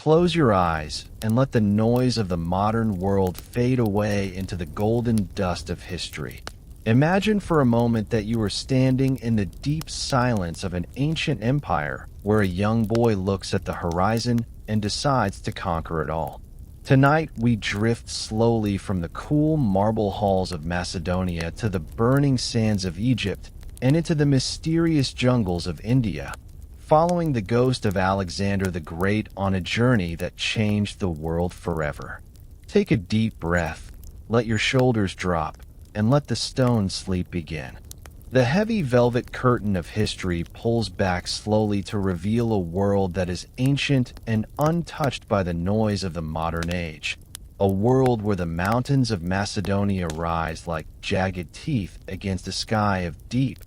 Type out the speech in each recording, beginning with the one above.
Close your eyes and let the noise of the modern world fade away into the golden dust of history. Imagine for a moment that you are standing in the deep silence of an ancient empire where a young boy looks at the horizon and decides to conquer it all. Tonight, we drift slowly from the cool marble halls of Macedonia to the burning sands of Egypt and into the mysterious jungles of India, following the ghost of Alexander the Great on a journey that changed the world forever. Take a deep breath, let your shoulders drop, and let the stone sleep begin. The heavy velvet curtain of history pulls back slowly to reveal a world that is ancient and untouched by the noise of the modern age. A world where the mountains of Macedonia rise like jagged teeth against a sky of deep,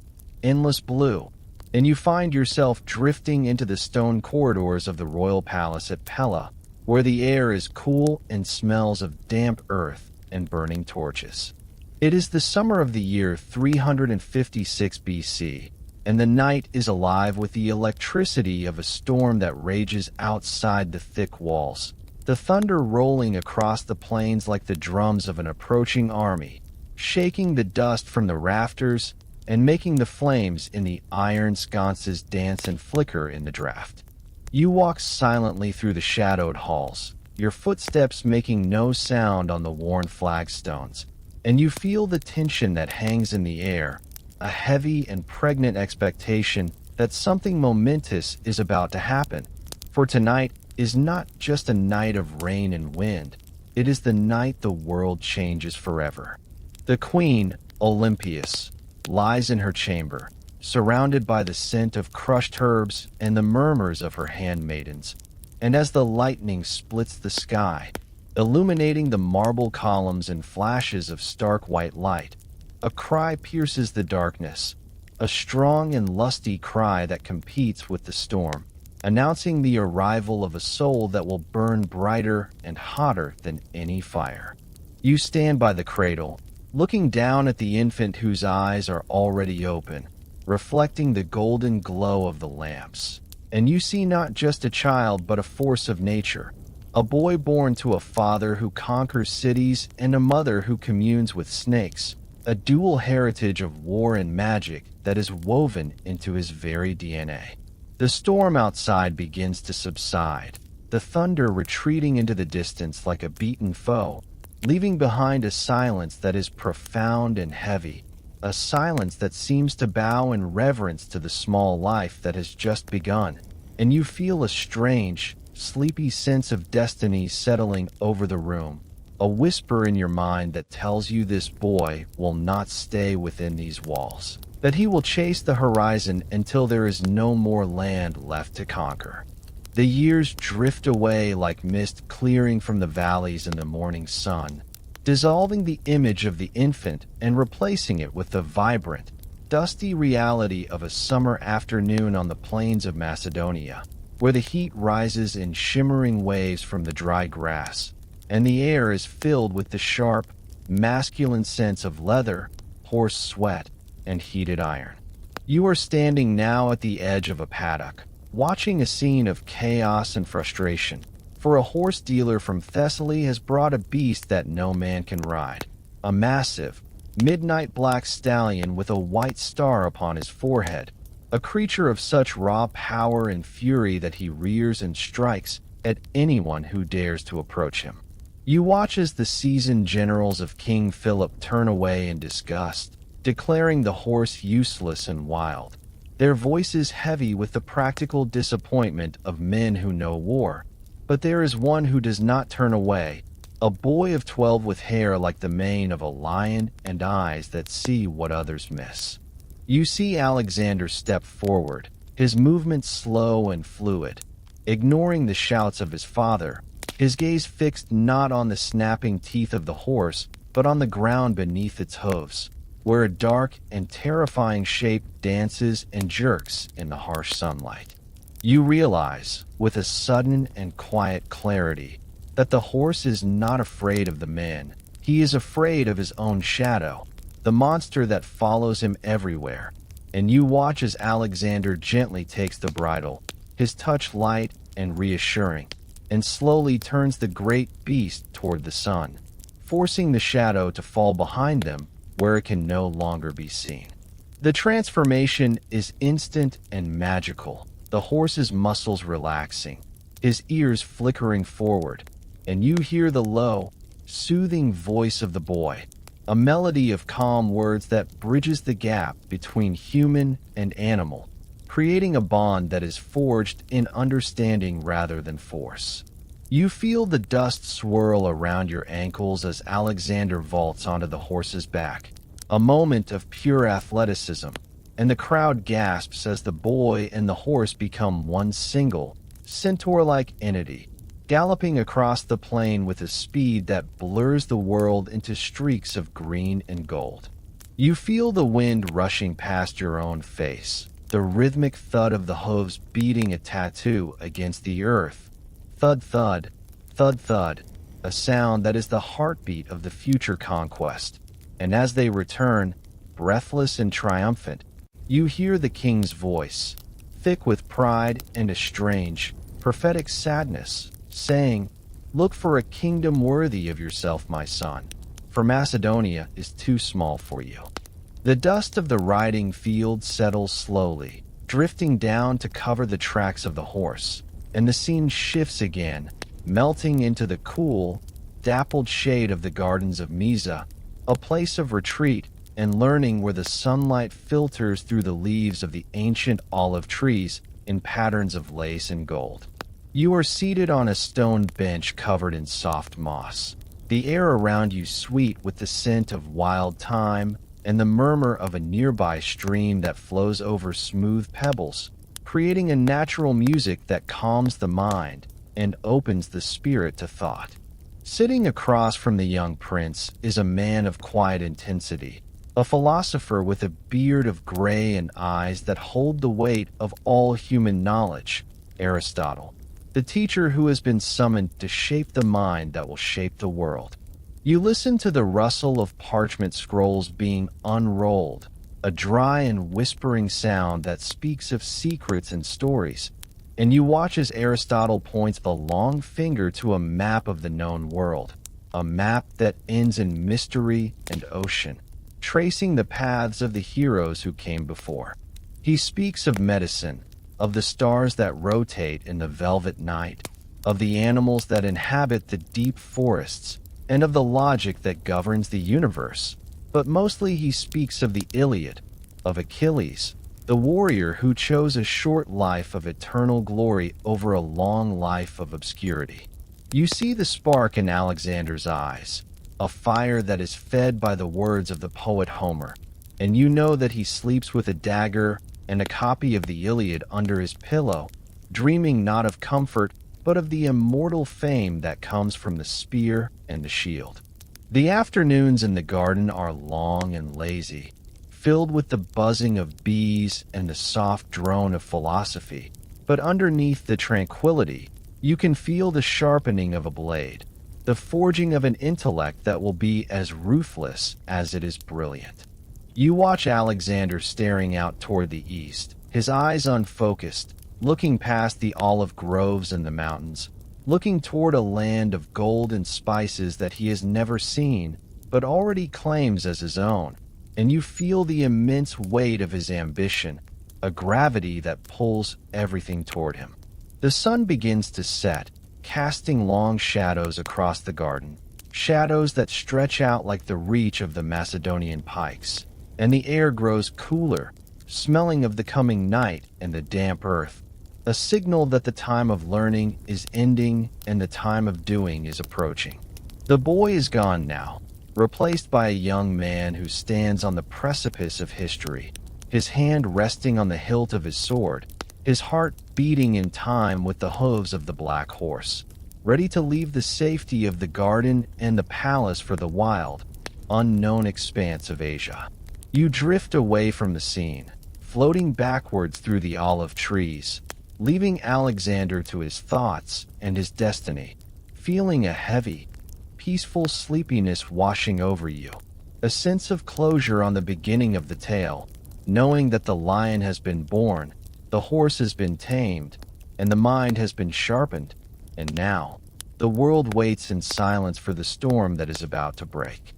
endless blue, and you find yourself drifting into the stone corridors of the royal palace at Pella, where the air is cool and smells of damp earth and burning torches. It is the summer of the year 356 BC, and the night is alive with the electricity of a storm that rages outside the thick walls, the thunder rolling across the plains like the drums of an approaching army, shaking the dust from the rafters and making the flames in the iron sconces dance and flicker in the draught. You walk silently through the shadowed halls, your footsteps making no sound on the worn flagstones, and you feel the tension that hangs in the air, a heavy and pregnant expectation that something momentous is about to happen. For tonight is not just a night of rain and wind, it is the night the world changes forever. The queen, Olympias, lies in her chamber, surrounded by the scent of crushed herbs and the murmurs of her handmaidens, and as the lightning splits the sky, illuminating the marble columns in flashes of stark white light, a cry pierces the darkness, a strong and lusty cry that competes with the storm, announcing the arrival of a soul that will burn brighter and hotter than any fire. You stand by the cradle, looking down at the infant whose eyes are already open, reflecting the golden glow of the lamps. And you see not just a child but a force of nature, a boy born to a father who conquers cities and a mother who communes with snakes, a dual heritage of war and magic that is woven into his very DNA. The storm outside begins to subside, the thunder retreating into the distance like a beaten foe, leaving behind a silence that is profound and heavy, a silence that seems to bow in reverence to the small life that has just begun, and you feel a strange, sleepy sense of destiny settling over the room, a whisper in your mind that tells you this boy will not stay within these walls, that he will chase the horizon until there is no more land left to conquer. The years drift away like mist clearing from the valleys in the morning sun, dissolving the image of the infant and replacing it with the vibrant, dusty reality of a summer afternoon on the plains of Macedonia, where the heat rises in shimmering waves from the dry grass, and the air is filled with the sharp, masculine scents of leather, horse sweat, and heated iron. You are standing now at the edge of a paddock, watching a scene of chaos and frustration, for a horse dealer from Thessaly has brought a beast that no man can ride, a massive, midnight black stallion with a white star upon his forehead, a creature of such raw power and fury that he rears and strikes at anyone who dares to approach him. You watch as the seasoned generals of King Philip turn away in disgust, declaring the horse useless and wild, their voices heavy with the practical disappointment of men who know war. But there is one who does not turn away, a boy of 12 with hair like the mane of a lion and eyes that see what others miss. You see Alexander step forward, his movements slow and fluid, ignoring the shouts of his father, his gaze fixed not on the snapping teeth of the horse, but on the ground beneath its hooves, where a dark and terrifying shape dances and jerks in the harsh sunlight. You realize, with a sudden and quiet clarity, that the horse is not afraid of the man. He is afraid of his own shadow, the monster that follows him everywhere. And you watch as Alexander gently takes the bridle, his touch light and reassuring, and slowly turns the great beast toward the sun, forcing the shadow to fall behind them where it can no longer be seen. The transformation is instant and magical, the horse's muscles relaxing, his ears flickering forward, and you hear the low, soothing voice of the boy, a melody of calm words that bridges the gap between human and animal, creating a bond that is forged in understanding rather than force. You feel the dust swirl around your ankles as Alexander vaults onto the horse's back, a moment of pure athleticism, and the crowd gasps as the boy and the horse become one single, centaur-like entity, galloping across the plain with a speed that blurs the world into streaks of green and gold. You feel the wind rushing past your own face, the rhythmic thud of the hooves beating a tattoo against the earth. Thud, thud, thud, thud, a sound that is the heartbeat of the future conquest. And as they return, breathless and triumphant, you hear the king's voice, thick with pride and a strange, prophetic sadness, saying, "Look for a kingdom worthy of yourself, my son, for Macedonia is too small for you." The dust of the riding field settles slowly, drifting down to cover the tracks of the horse, and the scene shifts again, melting into the cool, dappled shade of the gardens of Mysa, a place of retreat and learning where the sunlight filters through the leaves of the ancient olive trees in patterns of lace and gold. You are seated on a stone bench covered in soft moss, the air around you sweet with the scent of wild thyme and the murmur of a nearby stream that flows over smooth pebbles, creating a natural music that calms the mind and opens the spirit to thought. Sitting across from the young prince is a man of quiet intensity, a philosopher with a beard of gray and eyes that hold the weight of all human knowledge, Aristotle, the teacher who has been summoned to shape the mind that will shape the world. You listen to the rustle of parchment scrolls being unrolled, a dry and whispering sound that speaks of secrets and stories, and you watch as Aristotle points a long finger to a map of the known world, a map that ends in mystery and ocean, tracing the paths of the heroes who came before. He speaks of medicine, of the stars that rotate in the velvet night, of the animals that inhabit the deep forests, and of the logic that governs the universe. But mostly he speaks of the Iliad, of Achilles, the warrior who chose a short life of eternal glory over a long life of obscurity. You see the spark in Alexander's eyes, a fire that is fed by the words of the poet Homer, and you know that he sleeps with a dagger and a copy of the Iliad under his pillow, dreaming not of comfort, but of the immortal fame that comes from the spear and the shield. The afternoons in the garden are long and lazy, filled with the buzzing of bees and the soft drone of philosophy, but underneath the tranquility, you can feel the sharpening of a blade, the forging of an intellect that will be as ruthless as it is brilliant. You watch Alexander staring out toward the east, his eyes unfocused, looking past the olive groves and the mountains, looking toward a land of gold and spices that he has never seen, but already claims as his own. And you feel the immense weight of his ambition, a gravity that pulls everything toward him. The sun begins to set, casting long shadows across the garden, shadows that stretch out like the reach of the Macedonian pikes, and the air grows cooler, smelling of the coming night and the damp earth, a signal that the time of learning is ending and the time of doing is approaching. The boy is gone now, replaced by a young man who stands on the precipice of history, his hand resting on the hilt of his sword, his heart beating in time with the hooves of the black horse, ready to leave the safety of the garden and the palace for the wild, unknown expanse of Asia. You drift away from the scene, floating backwards through the olive trees, leaving Alexander to his thoughts and his destiny, feeling a heavy, peaceful sleepiness washing over you, a sense of closure on the beginning of the tale, knowing that the lion has been born, the horse has been tamed, and the mind has been sharpened, And now, the world waits in silence for the storm that is about to break.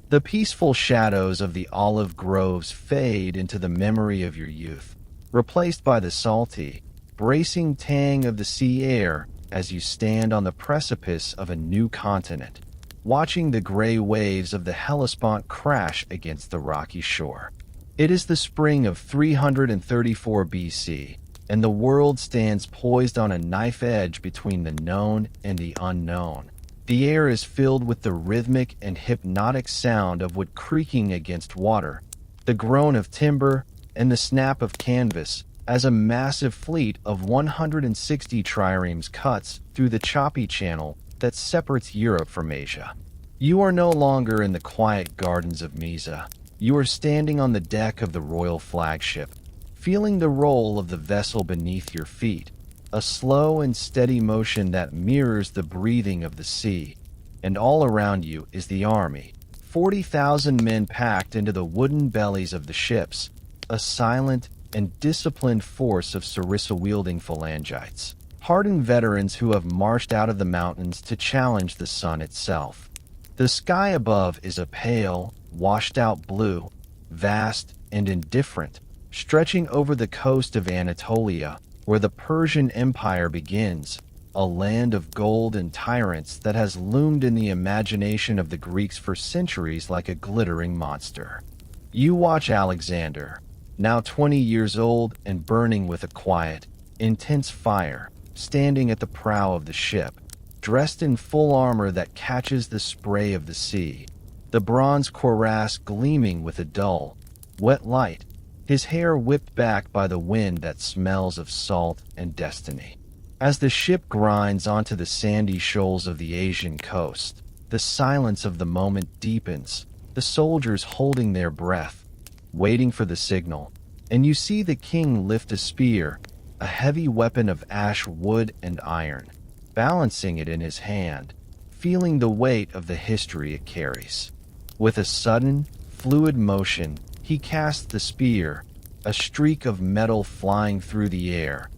The peaceful shadows of the olive groves fade into the memory of your youth, replaced by the salty, bracing tang of the sea air as you stand on the precipice of a new continent, watching the gray waves of the Hellespont crash against the rocky shore. It is the spring of 334 BC, and the world stands poised on a knife edge between the known and the unknown. The air is filled with the rhythmic and hypnotic sound of wood creaking against water, the groan of timber, and the snap of canvas as a massive fleet of 160 triremes cuts through the choppy channel that separates Europe from Asia. You are no longer in the quiet gardens of Mysa. You are standing on the deck of the royal flagship, feeling the roll of the vessel beneath your feet, a slow and steady motion that mirrors the breathing of the sea. And all around you is the army, 40,000 men packed into the wooden bellies of the ships, a silent and disciplined force of sarissa-wielding phalangites, hardened veterans who have marched out of the mountains to challenge the sun itself. The sky above is a pale, washed-out blue, vast and indifferent, stretching over the coast of Anatolia, where the Persian Empire begins, a land of gold and tyrants that has loomed in the imagination of the Greeks for centuries like a glittering monster. You watch Alexander, now 20 years old and burning with a quiet, intense fire, standing at the prow of the ship, dressed in full armor that catches the spray of the sea, the bronze cuirass gleaming with a dull, wet light, his hair whipped back by the wind that smells of salt and destiny. As the ship grinds onto the sandy shoals of the Asian coast, the silence of the moment deepens, the soldiers holding their breath, waiting for the signal, and you see the king lift a spear, a heavy weapon of ash wood and iron, balancing it in his hand, feeling the weight of the history it carries. With a sudden, fluid motion, he casts the spear, a streak of metal flying through the air,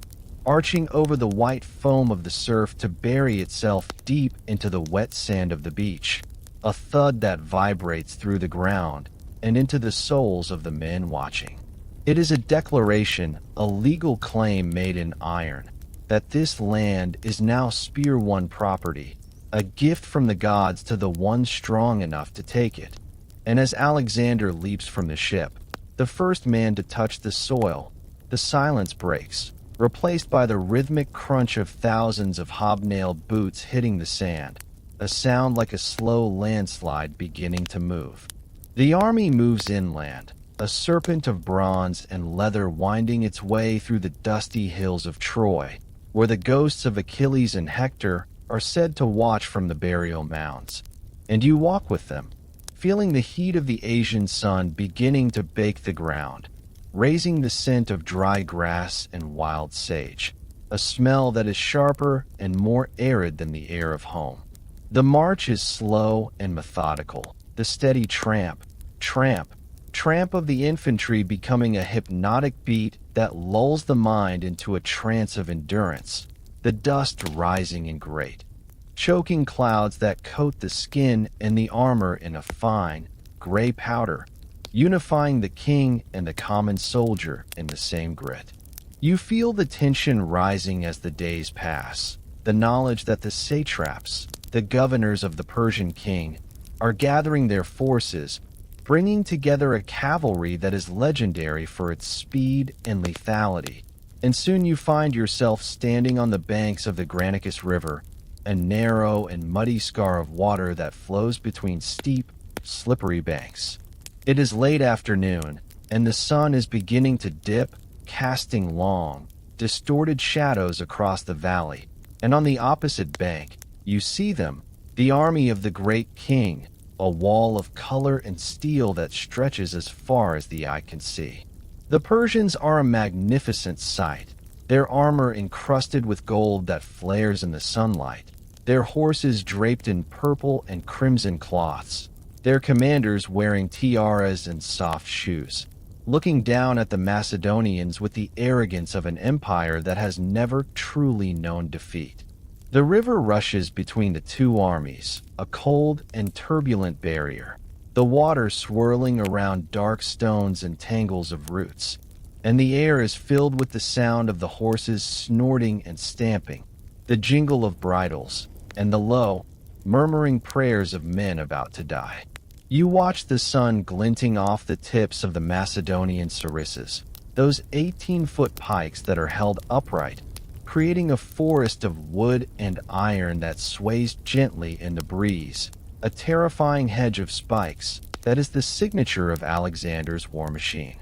arching over the white foam of the surf to bury itself deep into the wet sand of the beach, a thud that vibrates through the ground and into the souls of the men watching. It is a declaration, a legal claim made in iron, that this land is now Spear One property, a gift from the gods to the one strong enough to take it. And as Alexander leaps from the ship, the first man to touch the soil, the silence breaks, replaced by the rhythmic crunch of thousands of hobnailed boots hitting the sand, a sound like a slow landslide beginning to move. The army moves inland, a serpent of bronze and leather winding its way through the dusty hills of Troy, where the ghosts of Achilles and Hector are said to watch from the burial mounds. And you walk with them, feeling the heat of the Asian sun beginning to bake the ground, raising the scent of dry grass and wild sage, a smell that is sharper and more arid than the air of home. The march is slow and methodical, the steady tramp, tramp of the infantry becoming a hypnotic beat that lulls the mind into a trance of endurance, the dust rising in great, choking clouds that coat the skin and the armor in a fine, gray powder, unifying the king and the common soldier in the same grit. You feel the tension rising as the days pass, the knowledge that the satraps, the governors of the Persian king, are gathering their forces, bringing together a cavalry that is legendary for its speed and lethality. And soon you find yourself standing on the banks of the Granicus River, a narrow and muddy scar of water that flows between steep, slippery banks. It is late afternoon, and the sun is beginning to dip, casting long, distorted shadows across the valley. And on the opposite bank, you see them, the army of the great king, a wall of color and steel that stretches as far as the eye can see. The Persians are a magnificent sight, their armor encrusted with gold that flares in the sunlight, their horses draped in purple and crimson cloths, their commanders wearing tiaras and soft shoes, looking down at the Macedonians with the arrogance of an empire that has never truly known defeat. The river rushes between the two armies, a cold and turbulent barrier, the water swirling around dark stones and tangles of roots, and the air is filled with the sound of the horses snorting and stamping, the jingle of bridles, and the low, murmuring prayers of men about to die. You watch the sun glinting off the tips of the Macedonian sarissas, those 18-foot pikes that are held upright, creating a forest of wood and iron that sways gently in the breeze, a terrifying hedge of spikes that is the signature of Alexander's war machine.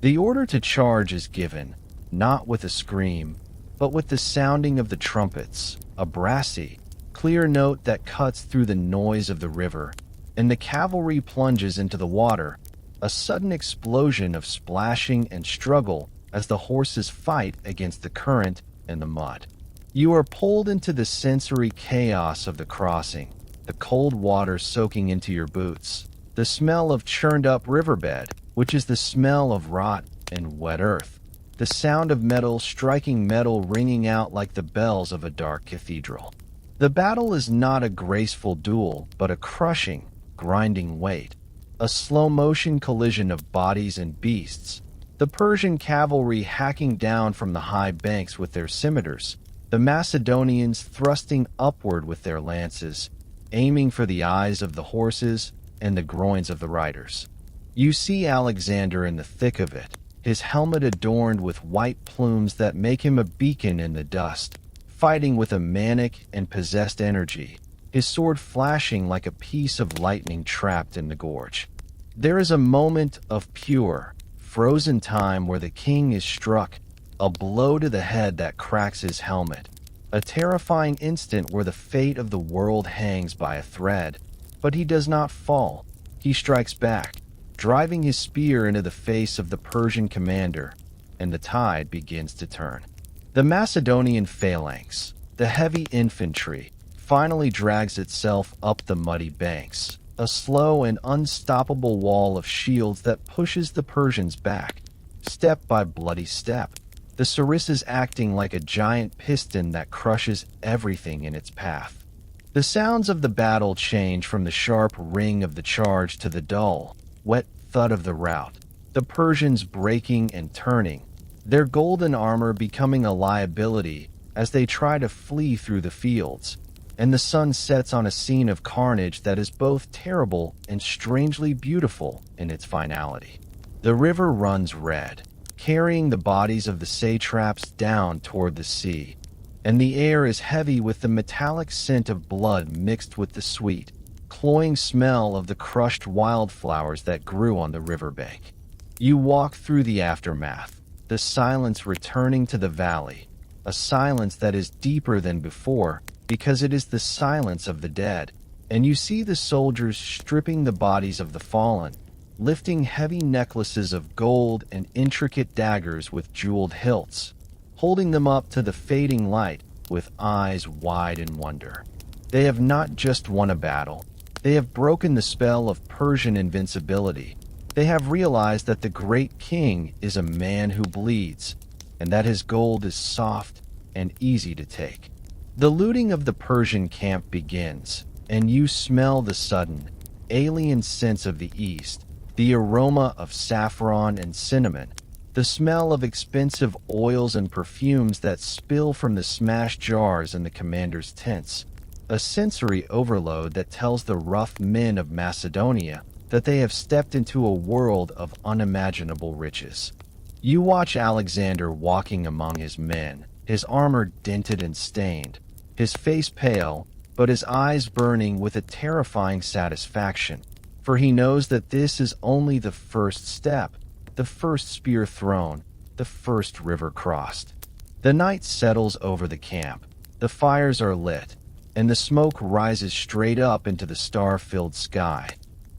The order to charge is given, not with a scream, but with the sounding of the trumpets, a brassy, clear note that cuts through the noise of the river, and the cavalry plunges into the water, a sudden explosion of splashing and struggle as the horses fight against the current and the mud. You are pulled into the sensory chaos of the crossing, the cold water soaking into your boots, the smell of churned-up riverbed, which is the smell of rot and wet earth, the sound of metal striking metal ringing out like the bells of a dark cathedral. The battle is not a graceful duel, but a crushing, grinding weight, a slow-motion collision of bodies and beasts, the Persian cavalry hacking down from the high banks with their scimitars, the Macedonians thrusting upward with their lances, aiming for the eyes of the horses and the groins of the riders. You see Alexander in the thick of it, his helmet adorned with white plumes that make him a beacon in the dust, fighting with a manic and possessed energy, his sword flashing like a piece of lightning trapped in the gorge. There is a moment of pure, frozen time where the king is struck, a blow to the head that cracks his helmet, a terrifying instant where the fate of the world hangs by a thread. But he does not fall. He strikes back, driving his spear into the face of the Persian commander, and the tide begins to turn. The Macedonian phalanx, the heavy infantry, finally drags itself up the muddy banks, a slow and unstoppable wall of shields that pushes the Persians back, step by bloody step, the sarissas acting like a giant piston that crushes everything in its path. The sounds of the battle change from the sharp ring of the charge to the dull, wet thud of the rout, the Persians breaking and turning, their golden armor becoming a liability as they try to flee through the fields, and the sun sets on a scene of carnage that is both terrible and strangely beautiful in its finality. The river runs red, carrying the bodies of the satraps down toward the sea, and the air is heavy with the metallic scent of blood mixed with the sweet, cloying smell of the crushed wildflowers that grew on the riverbank. You walk through the aftermath, the silence returning to the valley, a silence that is deeper than before, because it is the silence of the dead, and you see the soldiers stripping the bodies of the fallen, lifting heavy necklaces of gold and intricate daggers with jeweled hilts, holding them up to the fading light with eyes wide in wonder. They have not just won a battle. They have broken the spell of Persian invincibility. They have realized that the great king is a man who bleeds, and that his gold is soft and easy to take. The looting of the Persian camp begins, and you smell the sudden, alien sense of the East, the aroma of saffron and cinnamon, the smell of expensive oils and perfumes that spill from the smashed jars in the commander's tents, a sensory overload that tells the rough men of Macedonia that they have stepped into a world of unimaginable riches. You watch Alexander walking among his men, his armor dented and stained, his face pale, but his eyes burning with a terrifying satisfaction, for he knows that this is only the first step, the first spear thrown, the first river crossed. The night settles over the camp, the fires are lit, and the smoke rises straight up into the star-filled sky,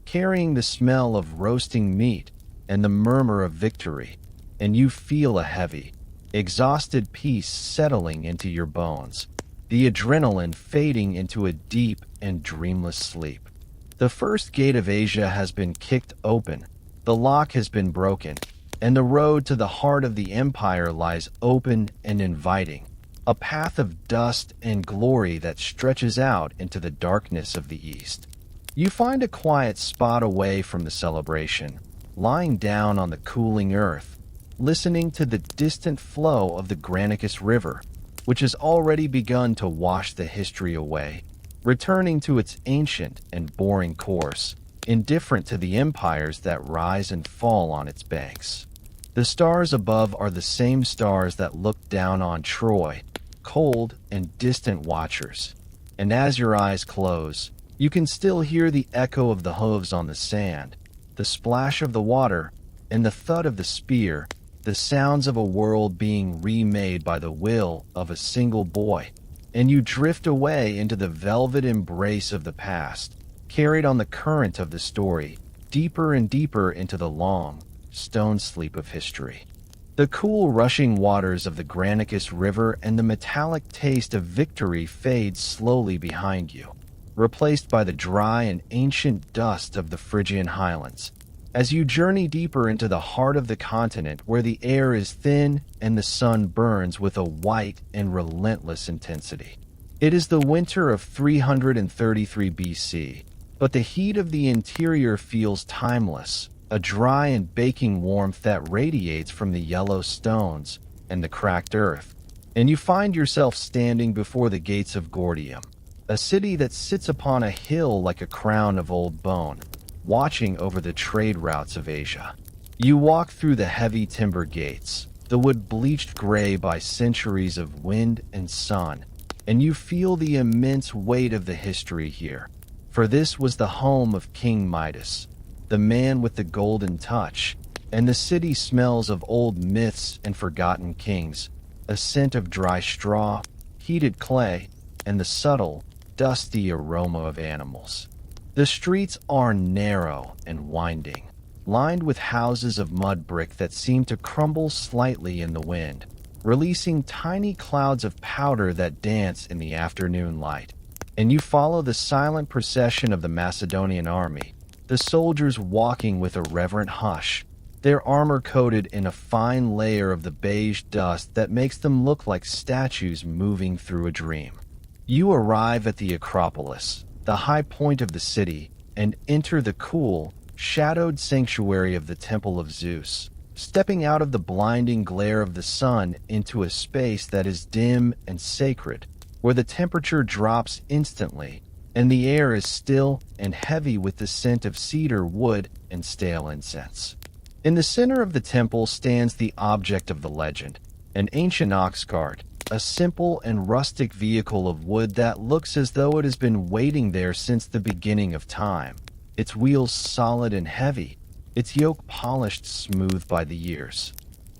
carrying the smell of roasting meat and the murmur of victory, and you feel a heavy, exhausted peace settling into your bones, the adrenaline fading into a deep and dreamless sleep. The first gate of Asia has been kicked open, the lock has been broken, and the road to the heart of the empire lies open and inviting. a path of dust and glory that stretches out into the darkness of the east. You find a quiet spot away from the celebration, lying down on the cooling earth, listening to the distant flow of the Granicus River, which has already begun to wash the history away, returning to its ancient and boring course, indifferent to the empires that rise and fall on its banks. The stars above are the same stars that look down on Troy, cold and distant watchers. And as your eyes close, you can still hear the echo of the hooves on the sand, the splash of the water, and the thud of the spear, the sounds of a world being remade by the will of a single boy. And you drift away into the velvet embrace of the past, carried on the current of the story, deeper and deeper into the long, stone sleep of history. The cool rushing waters of the Granicus River and the metallic taste of victory fade slowly behind you, replaced by the dry and ancient dust of the Phrygian highlands. As you journey deeper into the heart of the continent where the air is thin and the sun burns with a white and relentless intensity. It is the winter of 333 BC, but the heat of the interior feels timeless, a dry and baking warmth that radiates from the yellow stones and the cracked earth. And you find yourself standing before the gates of Gordium, a city that sits upon a hill like a crown of old bone, watching over the trade routes of Asia. You walk through the heavy timber gates, the wood bleached gray by centuries of wind and sun, and you feel the immense weight of the history here. For this was the home of King Midas, the man with the golden touch, and the city smells of old myths and forgotten kings, a scent of dry straw, heated clay, and the subtle, dusty aroma of animals. The streets are narrow and winding, lined with houses of mud brick that seem to crumble slightly in the wind, releasing tiny clouds of powder that dance in the afternoon light. And you follow the silent procession of the Macedonian army, the soldiers walking with a reverent hush, their armor coated in a fine layer of the beige dust that makes them look like statues moving through a dream. You arrive at the Acropolis, the high point of the city, and enter the cool, shadowed sanctuary of the Temple of Zeus, stepping out of the blinding glare of the sun into a space that is dim and sacred, where the temperature drops instantly, and the air is still and heavy with the scent of cedar wood and stale incense. In the center of the temple stands the object of the legend, an ancient ox cart, a simple and rustic vehicle of wood that looks as though it has been waiting there since the beginning of time, its wheels solid and heavy, its yoke polished smooth by the years.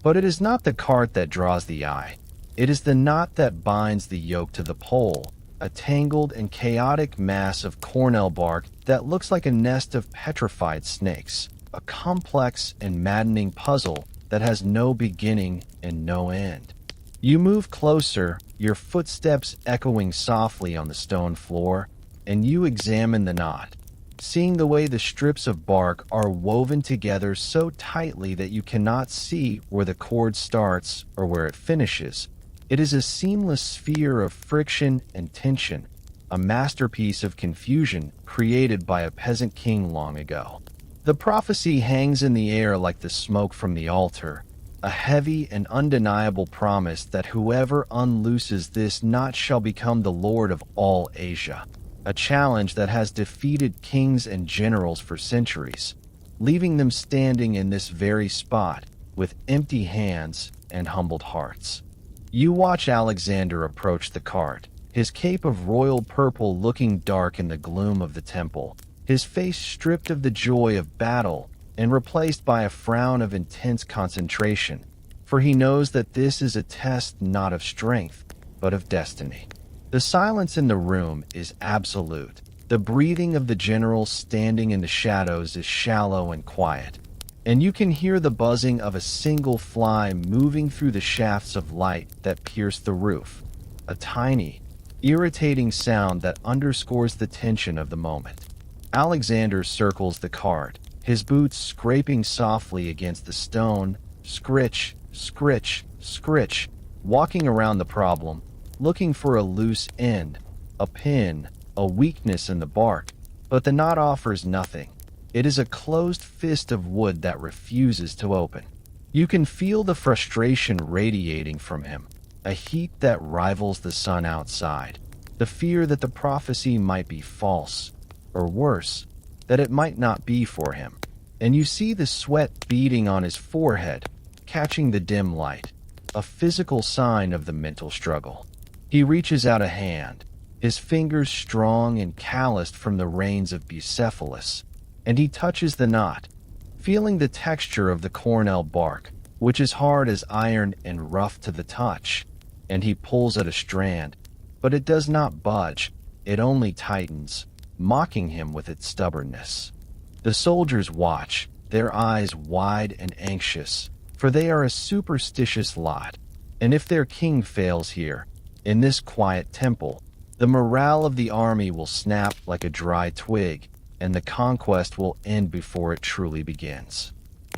But it is not the cart that draws the eye. It is the knot that binds the yoke to the pole, a tangled and chaotic mass of cornel bark that looks like a nest of petrified snakes, a complex and maddening puzzle that has no beginning and no end. You move closer, your footsteps echoing softly on the stone floor, and you examine the knot, seeing the way the strips of bark are woven together so tightly that you cannot see where the cord starts or where it finishes. It is a seamless sphere of friction and tension, a masterpiece of confusion created by a peasant king long ago. The prophecy hangs in the air like the smoke from the altar, a heavy and undeniable promise that whoever unlooses this knot shall become the lord of all Asia, a challenge that has defeated kings and generals for centuries, leaving them standing in this very spot with empty hands and humbled hearts. You watch Alexander approach the cart, his cape of royal purple looking dark in the gloom of the temple, his face stripped of the joy of battle and replaced by a frown of intense concentration, for he knows that this is a test not of strength, but of destiny. The silence in the room is absolute. The breathing of the general standing in the shadows is shallow and quiet, and you can hear the buzzing of a single fly moving through the shafts of light that pierce the roof, a tiny, irritating sound that underscores the tension of the moment. Alexander circles the cart, his boots scraping softly against the stone, scritch, scritch, scritch, walking around the problem, looking for a loose end, a pin, a weakness in the bark, but the knot offers nothing. It is a closed fist of wood that refuses to open. You can feel the frustration radiating from him, a heat that rivals the sun outside, the fear that the prophecy might be false, or worse, that it might not be for him. And you see the sweat beading on his forehead, catching the dim light, a physical sign of the mental struggle. He reaches out a hand, his fingers strong and calloused from the rains of Bucephalus, and he touches the knot, feeling the texture of the cornel bark, which is hard as iron and rough to the touch, and he pulls at a strand, but it does not budge, it only tightens, mocking him with its stubbornness. The soldiers watch, their eyes wide and anxious, for they are a superstitious lot, and if their king fails here, in this quiet temple, the morale of the army will snap like a dry twig, and the conquest will end before it truly begins.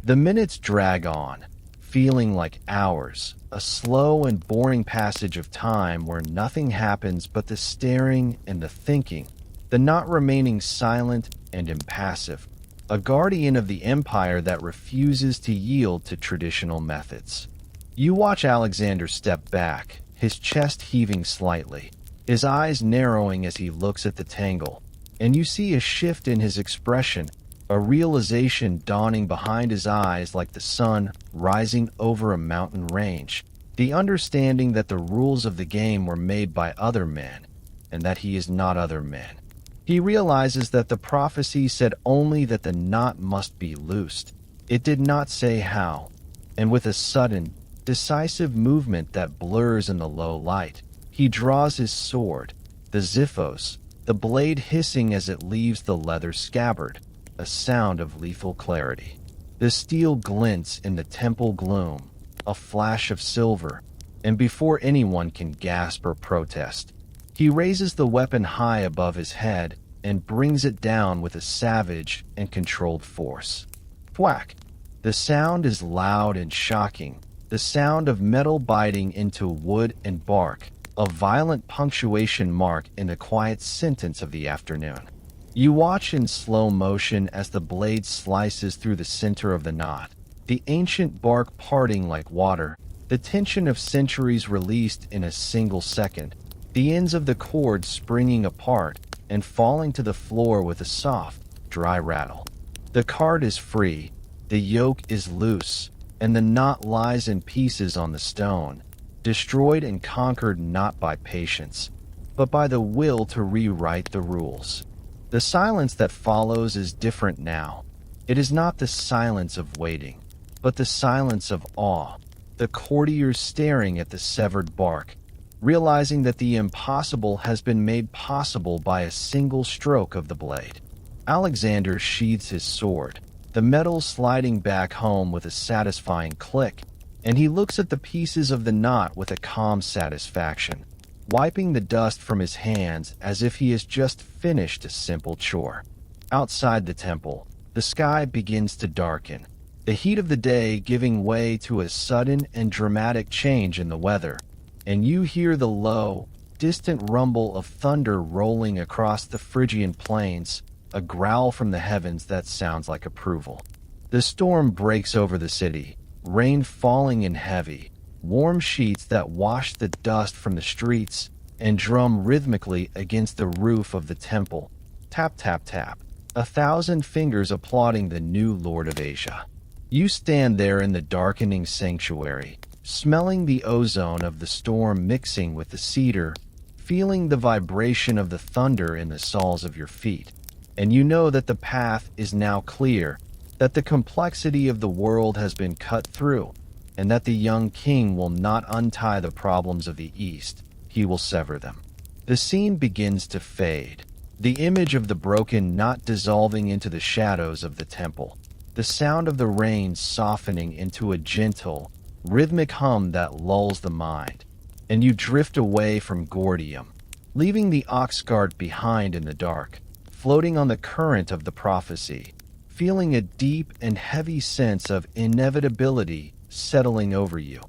The minutes drag on, feeling like hours, a slow and boring passage of time where nothing happens but the staring and the thinking, the not remaining silent and impassive, a guardian of the empire that refuses to yield to traditional methods. You watch Alexander step back, his chest heaving slightly, his eyes narrowing as he looks at the tangle, and you see a shift in his expression, a realization dawning behind his eyes like the sun rising over a mountain range, the understanding that the rules of the game were made by other men, and that he is not other men. He realizes that the prophecy said only that the knot must be loosed. It did not say how, and with a sudden, decisive movement that blurs in the low light, he draws his sword, the xiphos, the blade hissing as it leaves the leather scabbard, a sound of lethal clarity. The steel glints in the temple gloom, a flash of silver, and before anyone can gasp or protest, he raises the weapon high above his head and brings it down with a savage and controlled force. Thwack! The sound is loud and shocking, the sound of metal biting into wood and bark, a violent punctuation mark in the quiet sentence of the afternoon. You watch in slow motion as the blade slices through the center of the knot, the ancient bark parting like water, the tension of centuries released in a single second, the ends of the cord springing apart and falling to the floor with a soft, dry rattle. The card is free, the yoke is loose, and the knot lies in pieces on the stone, destroyed and conquered not by patience, but by the will to rewrite the rules. The silence that follows is different now. It is not the silence of waiting, but the silence of awe, the courtiers staring at the severed bark, realizing that the impossible has been made possible by a single stroke of the blade. Alexander sheathes his sword, the metal sliding back home with a satisfying click, and he looks at the pieces of the knot with a calm satisfaction, wiping the dust from his hands as if he has just finished a simple chore. Outside the temple, the sky begins to darken, the heat of the day giving way to a sudden and dramatic change in the weather, and you hear the low, distant rumble of thunder rolling across the Phrygian plains, a growl from the heavens that sounds like approval. The storm breaks over the city, rain falling in heavy, warm sheets that wash the dust from the streets and drum rhythmically against the roof of the temple. Tap, tap, tap. 1,000 fingers applauding the new Lord of Asia. You stand there in the darkening sanctuary, smelling the ozone of the storm mixing with the cedar, feeling the vibration of the thunder in the soles of your feet. And you know that the path is now clear, that the complexity of the world has been cut through, and that the young king will not untie the problems of the East, he will sever them. The scene begins to fade, the image of the broken knot dissolving into the shadows of the temple, the sound of the rain softening into a gentle, rhythmic hum that lulls the mind, and you drift away from Gordium, leaving the ox cart behind in the dark, floating on the current of the prophecy, feeling a deep and heavy sense of inevitability settling over you.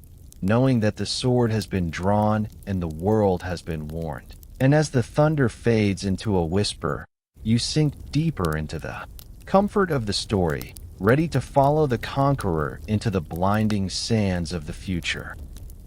knowing that the sword has been drawn and the world has been warned. And as the thunder fades into a whisper, you sink deeper into the comfort of the story, ready to follow the conqueror into the blinding sands of the future.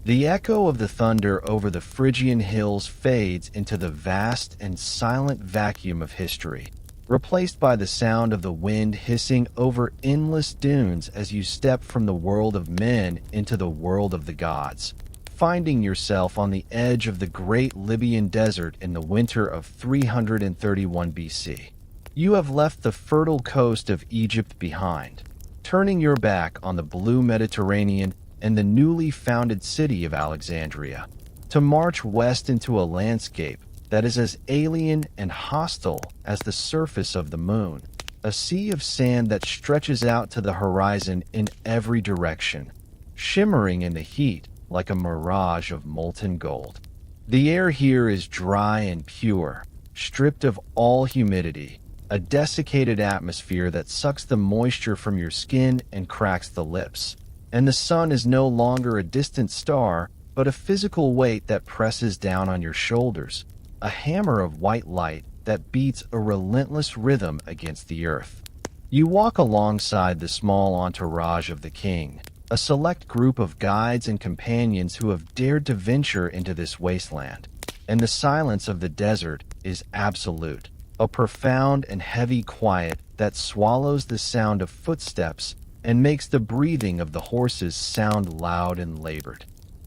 The echo of the thunder over the Phrygian hills fades into the vast and silent vacuum of history, replaced by the sound of the wind hissing over endless dunes as you step from the world of men into the world of the gods, finding yourself on the edge of the great Libyan desert in the winter of 331 BC. You have left the fertile coast of Egypt behind, turning your back on the blue Mediterranean and the newly founded city of Alexandria, to march west into a landscape that is as alien and hostile as the surface of the moon, a sea of sand that stretches out to the horizon in every direction, shimmering in the heat like a mirage of molten gold. The air here is dry and pure, stripped of all humidity, a desiccated atmosphere that sucks the moisture from your skin and cracks the lips. And the sun is no longer a distant star, but a physical weight that presses down on your shoulders, a hammer of white light that beats a relentless rhythm against the earth. You walk alongside the small entourage of the king, a select group of guides and companions who have dared to venture into this wasteland. And the silence of the desert is absolute, a profound and heavy quiet that swallows the sound of footsteps and makes the breathing of the horses sound loud and labored.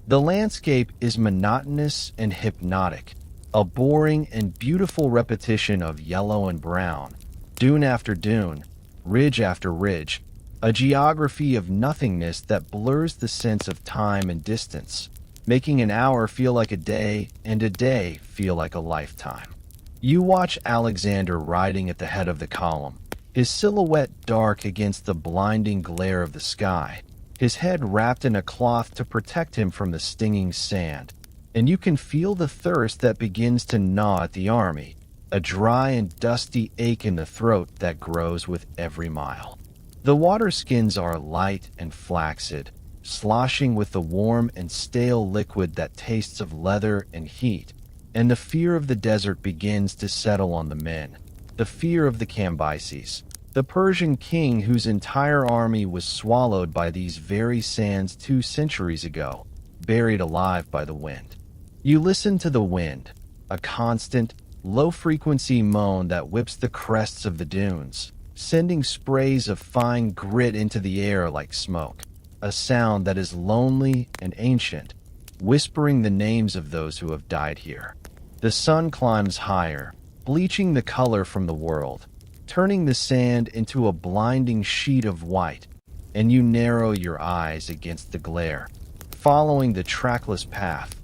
The landscape is monotonous and hypnotic, a boring and beautiful repetition of yellow and brown, dune after dune, ridge after ridge, a geography of nothingness that blurs the sense of time and distance, making an hour feel like a day and a day feel like a lifetime. You watch Alexander riding at the head of the column, his silhouette dark against the blinding glare of the sky, his head wrapped in a cloth to protect him from the stinging sand, and you can feel the thirst that begins to gnaw at the army, a dry and dusty ache in the throat that grows with every mile. The water skins are light and flaccid, sloshing with the warm and stale liquid that tastes of leather and heat, and the fear of the desert begins to settle on the men, the fear of the Cambyses, the Persian king whose entire army was swallowed by these very sands 2 centuries ago, buried alive by the wind. You listen to the wind, a constant, low-frequency moan that whips the crests of the dunes, sending sprays of fine grit into the air like smoke, a sound that is lonely and ancient, whispering the names of those who have died here. The sun climbs higher, bleaching the color from the world, turning the sand into a blinding sheet of white, and you narrow your eyes against the glare, following the trackless path,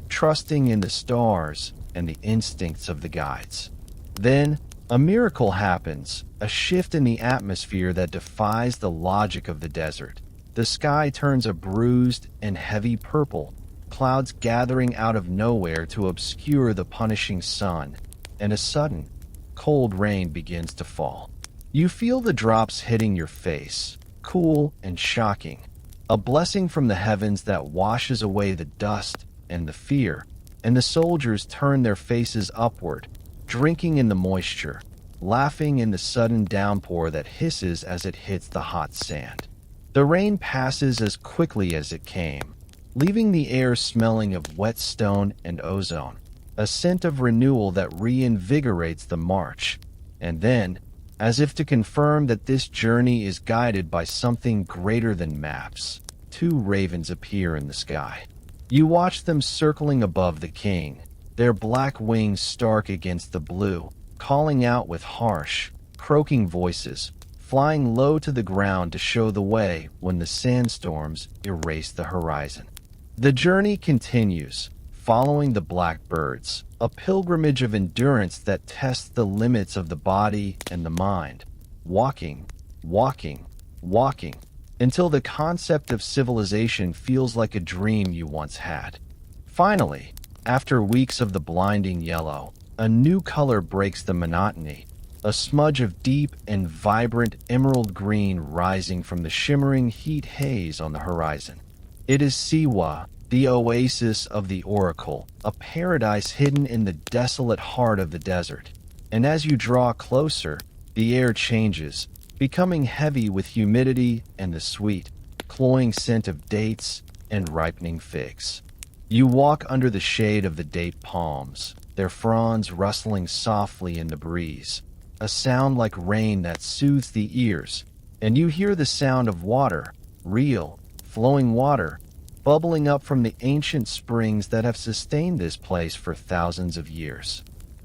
trusting in the stars and the instincts of the guides. Then, a miracle happens, a shift in the atmosphere that defies the logic of the desert. The sky turns a bruised and heavy purple, clouds gathering out of nowhere to obscure the punishing sun, and a sudden, cold rain begins to fall. You feel the drops hitting your face, cool and shocking, a blessing from the heavens that washes away the dust and the fear, and the soldiers turn their faces upward, drinking in the moisture, laughing in the sudden downpour that hisses as it hits the hot sand. The rain passes as quickly as it came, leaving the air smelling of wet stone and ozone, a scent of renewal that reinvigorates the march. And then, as if to confirm that this journey is guided by something greater than maps, 2 ravens appear in the sky. You watch them circling above the king, their black wings stark against the blue, calling out with harsh, croaking voices, flying low to the ground to show the way when the sandstorms erase the horizon. The journey continues, following the blackbirds, a pilgrimage of endurance that tests the limits of the body and the mind, walking, walking, walking, until the concept of civilization feels like a dream you once had. Finally, after weeks of the blinding yellow, a new color breaks the monotony, a smudge of deep and vibrant emerald green rising from the shimmering heat haze on the horizon. It is Siwa, the oasis of the Oracle, a paradise hidden in the desolate heart of the desert. And as you draw closer, the air changes, becoming heavy with humidity and the sweet, cloying scent of dates and ripening figs. You walk under the shade of the date palms, their fronds rustling softly in the breeze, a sound like rain that soothes the ears, and you hear the sound of water, real, flowing water, bubbling up from the ancient springs that have sustained this place for thousands of years.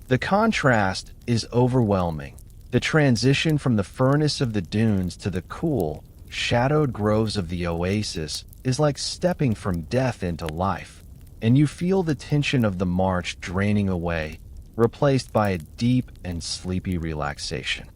The contrast is overwhelming. The transition from the furnace of the dunes to the cool, shadowed groves of the oasis is like stepping from death into life, and you feel the tension of the march draining away, replaced by a deep and sleepy relaxation.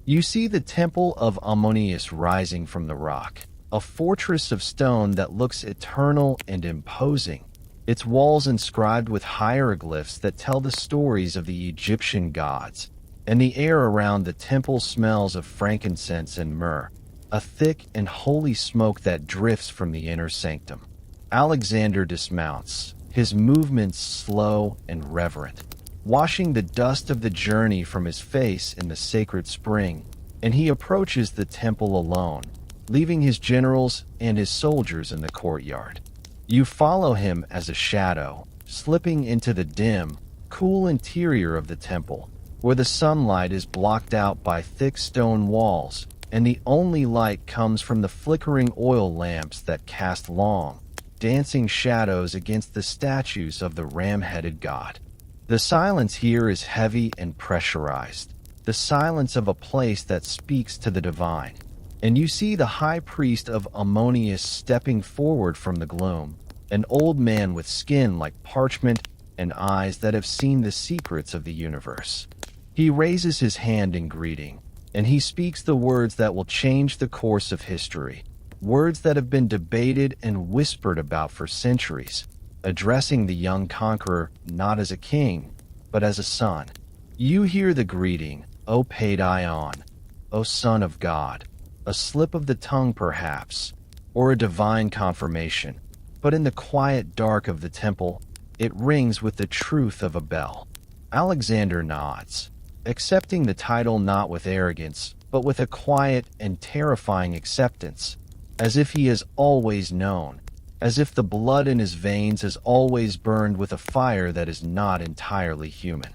You see the Temple of Ammonius rising from the rock, a fortress of stone that looks eternal and imposing, its walls inscribed with hieroglyphs that tell the stories of the Egyptian gods, and the air around the temple smells of frankincense and myrrh, a thick and holy smoke that drifts from the inner sanctum. Alexander dismounts, his movements slow and reverent, washing the dust of the journey from his face in the sacred spring, and he approaches the temple alone, leaving his generals and his soldiers in the courtyard. You follow him as a shadow, slipping into the dim, cool interior of the temple, where the sunlight is blocked out by thick stone walls, and the only light comes from the flickering oil lamps that cast long, dancing shadows against the statues of the ram-headed god. The silence here is heavy and pressurized, the silence of a place that speaks to the divine. And you see the high priest of Ammonius stepping forward from the gloom, an old man with skin like parchment and eyes that have seen the secrets of the universe. He raises his hand in greeting, and he speaks the words that will change the course of history, words that have been debated and whispered about for centuries, addressing the young conqueror not as a king, but as a son. You hear the greeting, O Paidion, O Son of God, a slip of the tongue perhaps, or a divine confirmation, but in the quiet dark of the temple, it rings with the truth of a bell. Alexander nods, accepting the title not with arrogance, but with a quiet and terrifying acceptance, as if he has always known, as if the blood in his veins has always burned with a fire that is not entirely human.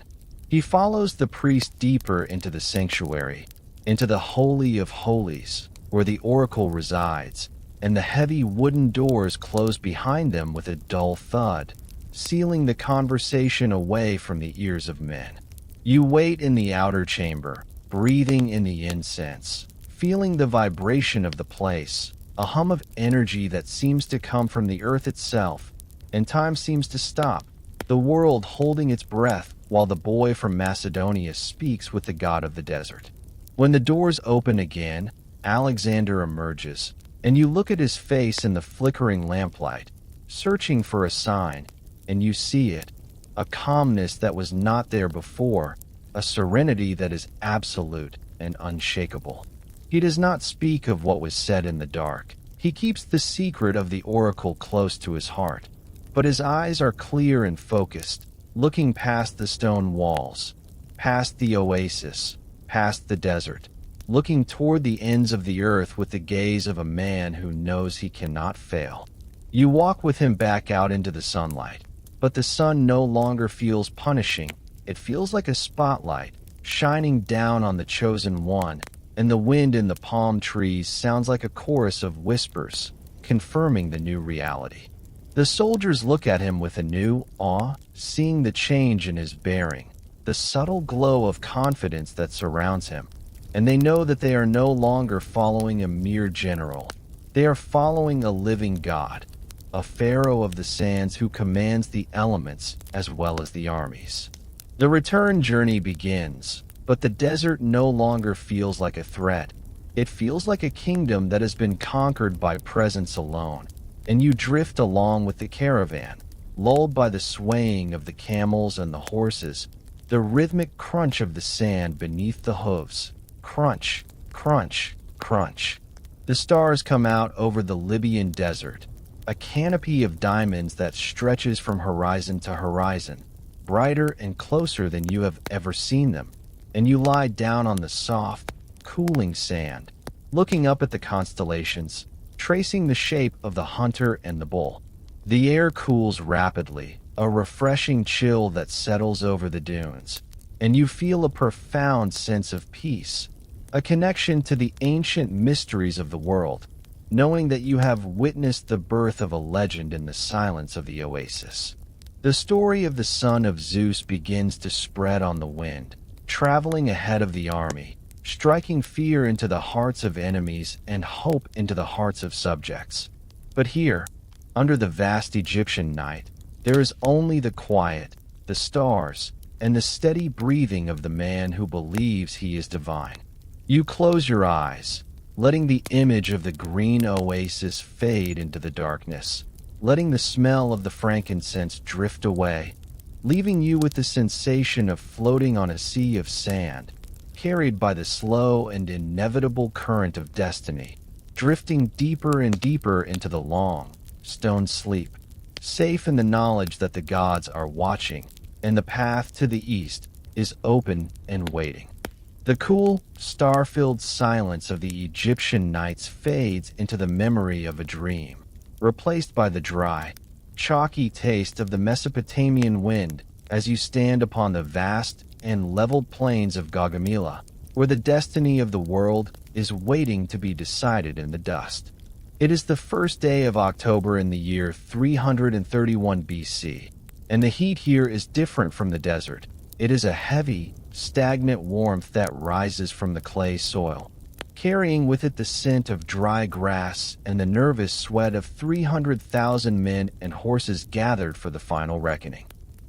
He follows the priest deeper into the sanctuary, into the Holy of Holies, where the oracle resides, and the heavy wooden doors close behind them with a dull thud, sealing the conversation away from the ears of men. You wait in the outer chamber, breathing in the incense, feeling the vibration of the place, a hum of energy that seems to come from the earth itself, and time seems to stop, the world holding its breath while the boy from Macedonia speaks with the god of the desert. When the doors open again, Alexander emerges, and you look at his face in the flickering lamplight, searching for a sign, and you see it, a calmness that was not there before, a serenity that is absolute and unshakable. He does not speak of what was said in the dark. He keeps the secret of the oracle close to his heart, but his eyes are clear and focused, looking past the stone walls, past the oasis, past the desert, looking toward the ends of the earth with the gaze of a man who knows he cannot fail. You walk with him back out into the sunlight, but the sun no longer feels punishing. It feels like a spotlight, shining down on the chosen one, and the wind in the palm trees sounds like a chorus of whispers, confirming the new reality. The soldiers look at him with a new awe, seeing the change in his bearing, the subtle glow of confidence that surrounds him, and they know that they are no longer following a mere general. They are following a living god, a pharaoh of the sands who commands the elements as well as the armies. The return journey begins, but the desert no longer feels like a threat. It feels like a kingdom that has been conquered by presence alone, and you drift along with the caravan, lulled by the swaying of the camels and the horses, the rhythmic crunch of the sand beneath the hooves. Crunch, crunch, crunch. The stars come out over the Libyan desert, a canopy of diamonds that stretches from horizon to horizon, brighter and closer than you have ever seen them, and you lie down on the soft, cooling sand, looking up at the constellations, tracing the shape of the hunter and the bull. The air cools rapidly, a refreshing chill that settles over the dunes, and you feel a profound sense of peace, a connection to the ancient mysteries of the world, knowing that you have witnessed the birth of a legend in the silence of the oasis. The story of the son of Zeus begins to spread on the wind, traveling ahead of the army, striking fear into the hearts of enemies and hope into the hearts of subjects. But here, under the vast Egyptian night, there is only the quiet, the stars, and the steady breathing of the man who believes he is divine. You close your eyes, letting the image of the green oasis fade into the darkness, letting the smell of the frankincense drift away, leaving you with the sensation of floating on a sea of sand, carried by the slow and inevitable current of destiny, drifting deeper and deeper into the long, stone sleep, safe in the knowledge that the gods are watching, and the path to the east is open and waiting. The cool, star-filled silence of the Egyptian nights fades into the memory of a dream, replaced by the dry, chalky taste of the Mesopotamian wind as you stand upon the vast and leveled plains of Gaugamela, where the destiny of the world is waiting to be decided in the dust. It is the first day of October in the year 331 BC, and the heat here is different from the desert. It is a heavy, stagnant warmth that rises from the clay soil, carrying with it the scent of dry grass and the nervous sweat of 300,000 men and horses gathered for the final reckoning.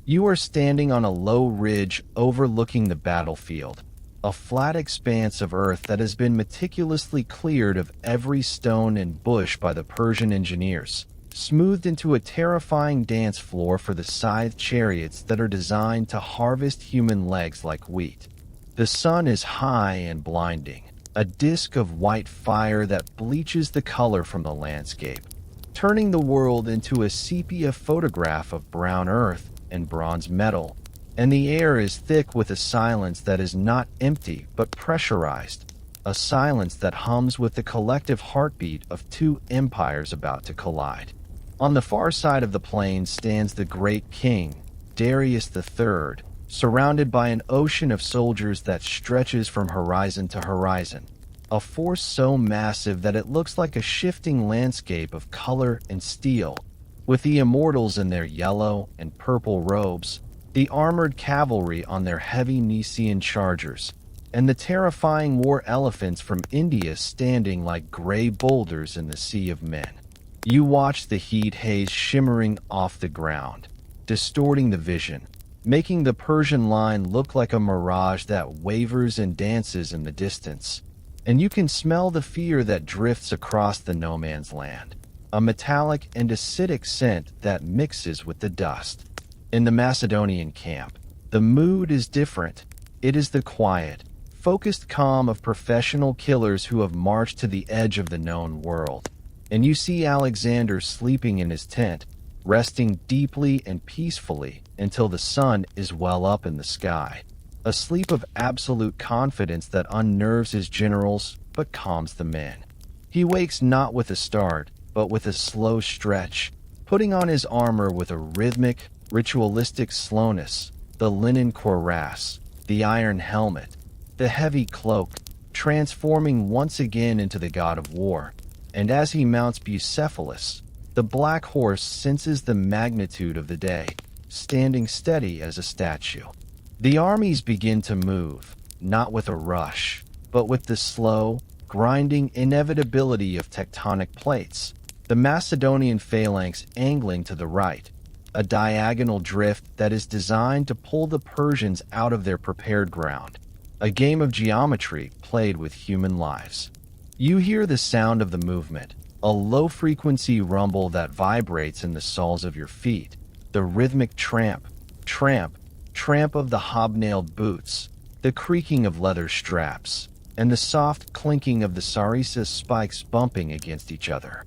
You are standing on a low ridge overlooking the battlefield, a flat expanse of earth that has been meticulously cleared of every stone and bush by the Persian engineers, smoothed into a terrifying dance floor for the scythed chariots that are designed to harvest human legs like wheat. The sun is high and blinding, a disk of white fire that bleaches the color from the landscape, turning the world into a sepia photograph of brown earth and bronze metal, and the air is thick with a silence that is not empty but pressurized, a silence that hums with the collective heartbeat of two empires about to collide. On the far side of the plain stands the great king, Darius III, surrounded by an ocean of soldiers that stretches from horizon to horizon, a force so massive that it looks like a shifting landscape of color and steel, with the immortals in their yellow and purple robes, the armored cavalry on their heavy Nicean chargers, and the terrifying war elephants from India standing like gray boulders in the sea of men. You watch the heat haze shimmering off the ground, distorting the vision, making the Persian line look like a mirage that wavers and dances in the distance. And you can smell the fear that drifts across the no man's land, a metallic and acidic scent that mixes with the dust. In the Macedonian camp, the mood is different. It is the quiet, focused calm of professional killers who have marched to the edge of the known world. And you see Alexander sleeping in his tent, resting deeply and peacefully until the sun is well up in the sky, a sleep of absolute confidence that unnerves his generals but calms the men. He wakes not with a start, but with a slow stretch, putting on his armor with a rhythmic, ritualistic slowness, the linen cuirass, the iron helmet, the heavy cloak, transforming once again into the god of war. And as he mounts Bucephalus, the black horse senses the magnitude of the day, standing steady as a statue. The armies begin to move, not with a rush, but with the slow, grinding inevitability of tectonic plates, the Macedonian phalanx angling to the right, a diagonal drift that is designed to pull the Persians out of their prepared ground, a game of geometry played with human lives. You hear the sound of the movement, a low-frequency rumble that vibrates in the soles of your feet, the rhythmic tramp, tramp, tramp of the hobnailed boots, the creaking of leather straps, and the soft clinking of the sarissa spikes bumping against each other.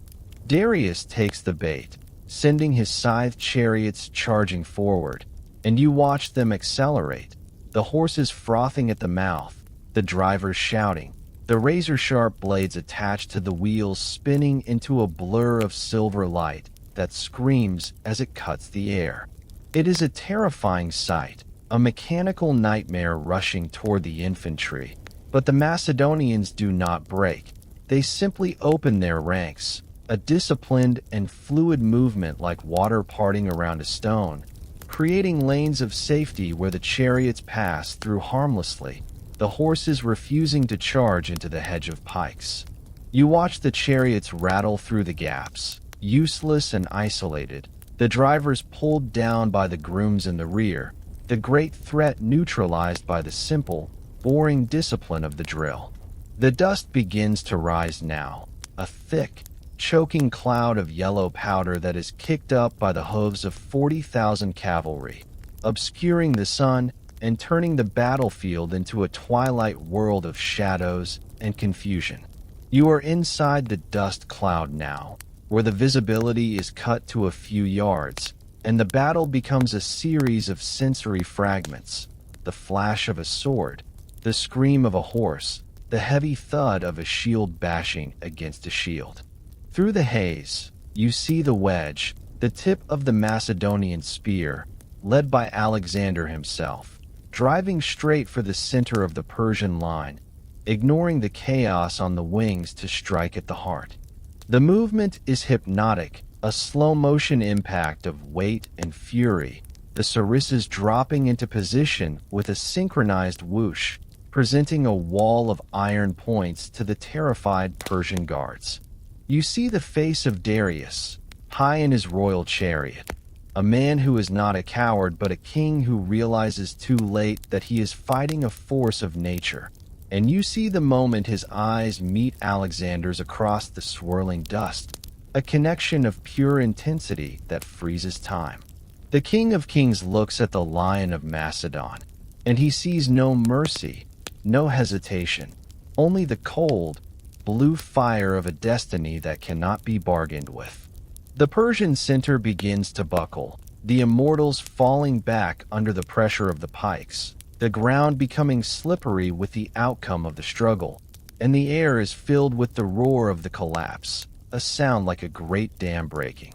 Darius takes the bait, sending his scythe chariots charging forward, and you watch them accelerate, the horses frothing at the mouth, the drivers shouting, the razor-sharp blades attached to the wheels spinning into a blur of silver light that screams as it cuts the air. It is a terrifying sight, a mechanical nightmare rushing toward the infantry. But the Macedonians do not break. They simply open their ranks, a disciplined and fluid movement like water parting around a stone, creating lanes of safety where the chariots pass through harmlessly, the horses refusing to charge into the hedge of pikes. You watch the chariots rattle through the gaps, useless and isolated, the drivers pulled down by the grooms in the rear, the great threat neutralized by the simple, boring discipline of the drill. The dust begins to rise now, a thick, choking cloud of yellow powder that is kicked up by the hooves of 40,000 cavalry, obscuring the sun and turning the battlefield into a twilight world of shadows and confusion. You are inside the dust cloud now, where the visibility is cut to a few yards, and the battle becomes a series of sensory fragments: the flash of a sword, the scream of a horse, the heavy thud of a shield bashing against a shield. Through the haze, you see the wedge, the tip of the Macedonian spear, led by Alexander himself, driving straight for the center of the Persian line, ignoring the chaos on the wings to strike at the heart. The movement is hypnotic, a slow-motion impact of weight and fury, the sarissas dropping into position with a synchronized whoosh, presenting a wall of iron points to the terrified Persian guards. You see the face of Darius, high in his royal chariot, a man who is not a coward but a king who realizes too late that he is fighting a force of nature. And you see the moment his eyes meet Alexander's across the swirling dust, a connection of pure intensity that freezes time. The King of Kings looks at the Lion of Macedon, and he sees no mercy, no hesitation, only the cold, blue fire of a destiny that cannot be bargained with. The Persian center begins to buckle, the immortals falling back under the pressure of the pikes, the ground becoming slippery with the outcome of the struggle, and the air is filled with the roar of the collapse, a sound like a great dam breaking.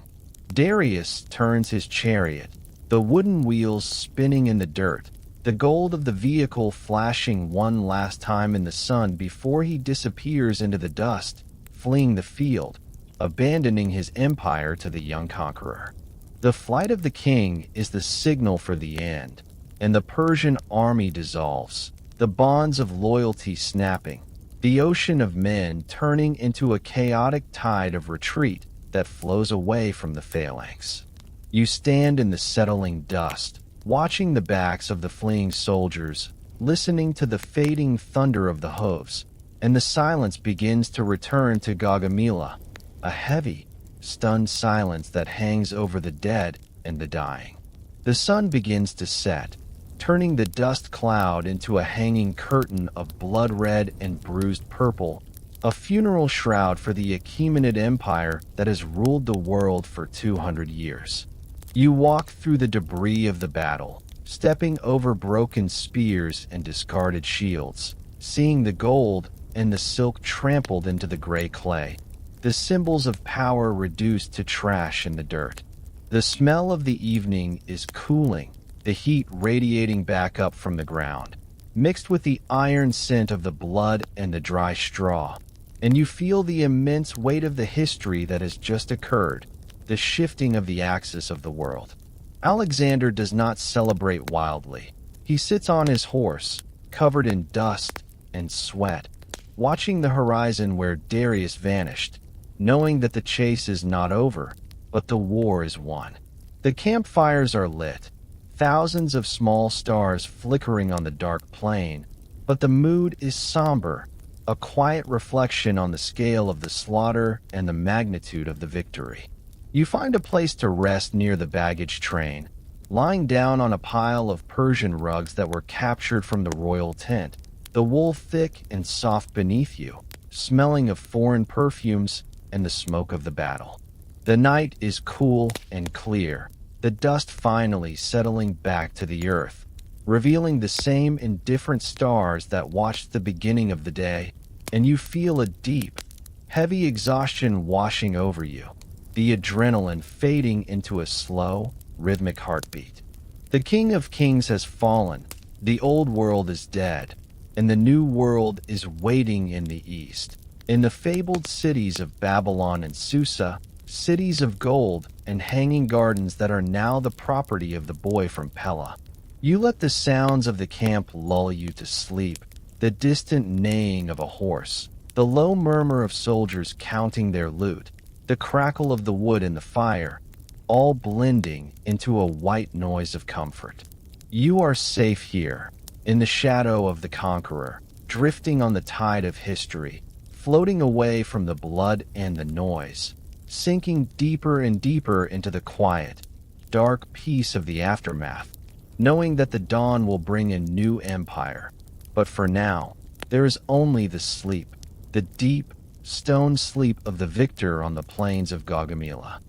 Darius turns his chariot, the wooden wheels spinning in the dirt, the gold of the vehicle flashing one last time in the sun before he disappears into the dust, fleeing the field, abandoning his empire to the young conqueror. The flight of the king is the signal for the end, and the Persian army dissolves, the bonds of loyalty snapping, the ocean of men turning into a chaotic tide of retreat that flows away from the phalanx. You stand in the settling dust, watching the backs of the fleeing soldiers, listening to the fading thunder of the hooves, and the silence begins to return to Gaugamela, a heavy, stunned silence that hangs over the dead and the dying. The sun begins to set, turning the dust cloud into a hanging curtain of blood-red and bruised purple, a funeral shroud for the Achaemenid Empire that has ruled the world for 200 years. You walk through the debris of the battle, stepping over broken spears and discarded shields, seeing the gold and the silk trampled into the gray clay, the symbols of power reduced to trash in the dirt. The smell of the evening is cooling, the heat radiating back up from the ground, mixed with the iron scent of the blood and the dry straw, and you feel the immense weight of the history that has just occurred, the shifting of the axis of the world. Alexander does not celebrate wildly. He sits on his horse, covered in dust and sweat, watching the horizon where Darius vanished, knowing that the chase is not over, but the war is won. The campfires are lit, thousands of small stars flickering on the dark plain, but the mood is somber, a quiet reflection on the scale of the slaughter and the magnitude of the victory. You find a place to rest near the baggage train, lying down on a pile of Persian rugs that were captured from the royal tent, the wool thick and soft beneath you, smelling of foreign perfumes and the smoke of the battle. The night is cool and clear, the dust finally settling back to the earth, revealing the same indifferent stars that watched the beginning of the day, and you feel a deep, heavy exhaustion washing over you, the adrenaline fading into a slow, rhythmic heartbeat. The King of Kings has fallen, the old world is dead, and the new world is waiting in the east. In the fabled cities of Babylon and Susa, cities of gold and hanging gardens that are now the property of the boy from Pella. You let the sounds of the camp lull you to sleep, the distant neighing of a horse, the low murmur of soldiers counting their loot, the crackle of the wood in the fire, all blending into a white noise of comfort. You are safe here, in the shadow of the conqueror, drifting on the tide of history, floating away from the blood and the noise, sinking deeper and deeper into the quiet, dark peace of the aftermath, knowing that the dawn will bring a new empire. But for now, there is only the sleep, the deep, stone sleep of the victor on the plains of Gaugamela.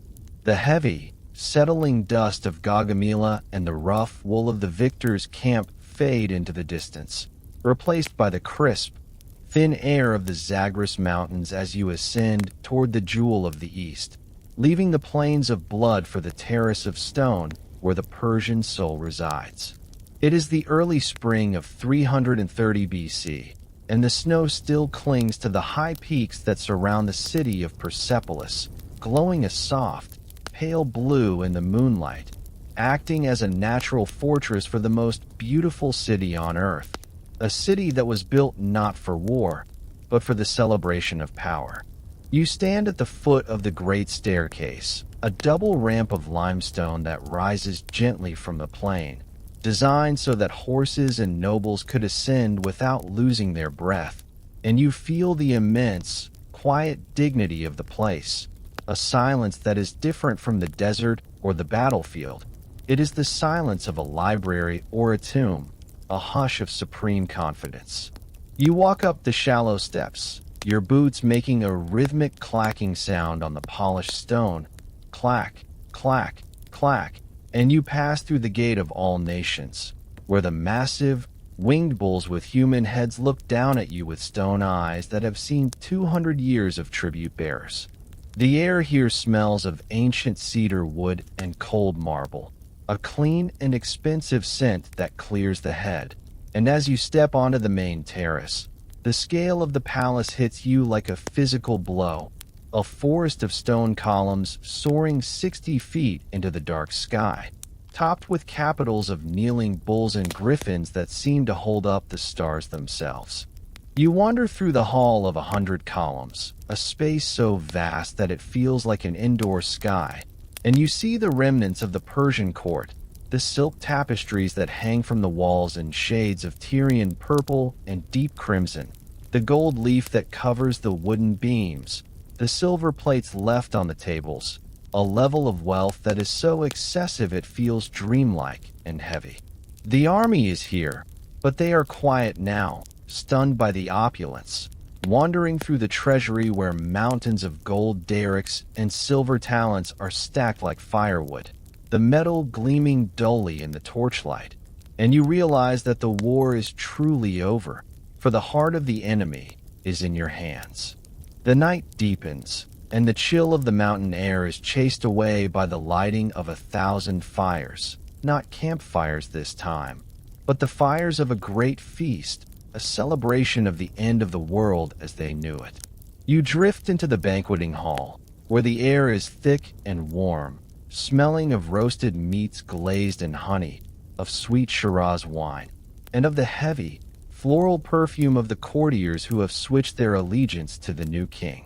The heavy, settling dust of Gaugamela and the rough wool of the victor's camp fade into the distance, replaced by the crisp, thin air of the Zagros Mountains as you ascend toward the jewel of the east, leaving the plains of blood for the terrace of stone where the Persian soul resides. It is the early spring of 330 BC, and the snow still clings to the high peaks that surround the city of Persepolis, glowing a soft, pale blue in the moonlight, acting as a natural fortress for the most beautiful city on earth, a city that was built not for war, but for the celebration of power. You stand at the foot of the great staircase, a double ramp of limestone that rises gently from the plain, designed so that horses and nobles could ascend without losing their breath, and you feel the immense, quiet dignity of the place, a silence that is different from the desert or the battlefield. It is the silence of a library or a tomb, a hush of supreme confidence. You walk up the shallow steps, your boots making a rhythmic clacking sound on the polished stone, clack, clack, clack, and you pass through the gate of all nations, where the massive, winged bulls with human heads look down at you with stone eyes that have seen 200 years of tribute bearers. The air here smells of ancient cedar wood and cold marble, a clean and expensive scent that clears the head. And as you step onto the main terrace, the scale of the palace hits you like a physical blow, a forest of stone columns soaring 60 feet into the dark sky, topped with capitals of kneeling bulls and griffins that seem to hold up the stars themselves. You wander through the hall of 100 columns, a space so vast that it feels like an indoor sky, and you see the remnants of the Persian court, the silk tapestries that hang from the walls in shades of Tyrian purple and deep crimson, the gold leaf that covers the wooden beams, the silver plates left on the tables, a level of wealth that is so excessive it feels dreamlike and heavy. The army is here, but they are quiet now, stunned by the opulence, wandering through the treasury where mountains of gold derricks and silver talents are stacked like firewood, the metal gleaming dully in the torchlight, and you realize that the war is truly over, for the heart of the enemy is in your hands. The night deepens, and the chill of the mountain air is chased away by the lighting of 1,000 fires, not campfires this time, but the fires of a great feast, a celebration of the end of the world as they knew it. You drift into the banqueting hall, where the air is thick and warm, smelling of roasted meats glazed in honey, of sweet Shiraz wine, and of the heavy, floral perfume of the courtiers who have switched their allegiance to the new king.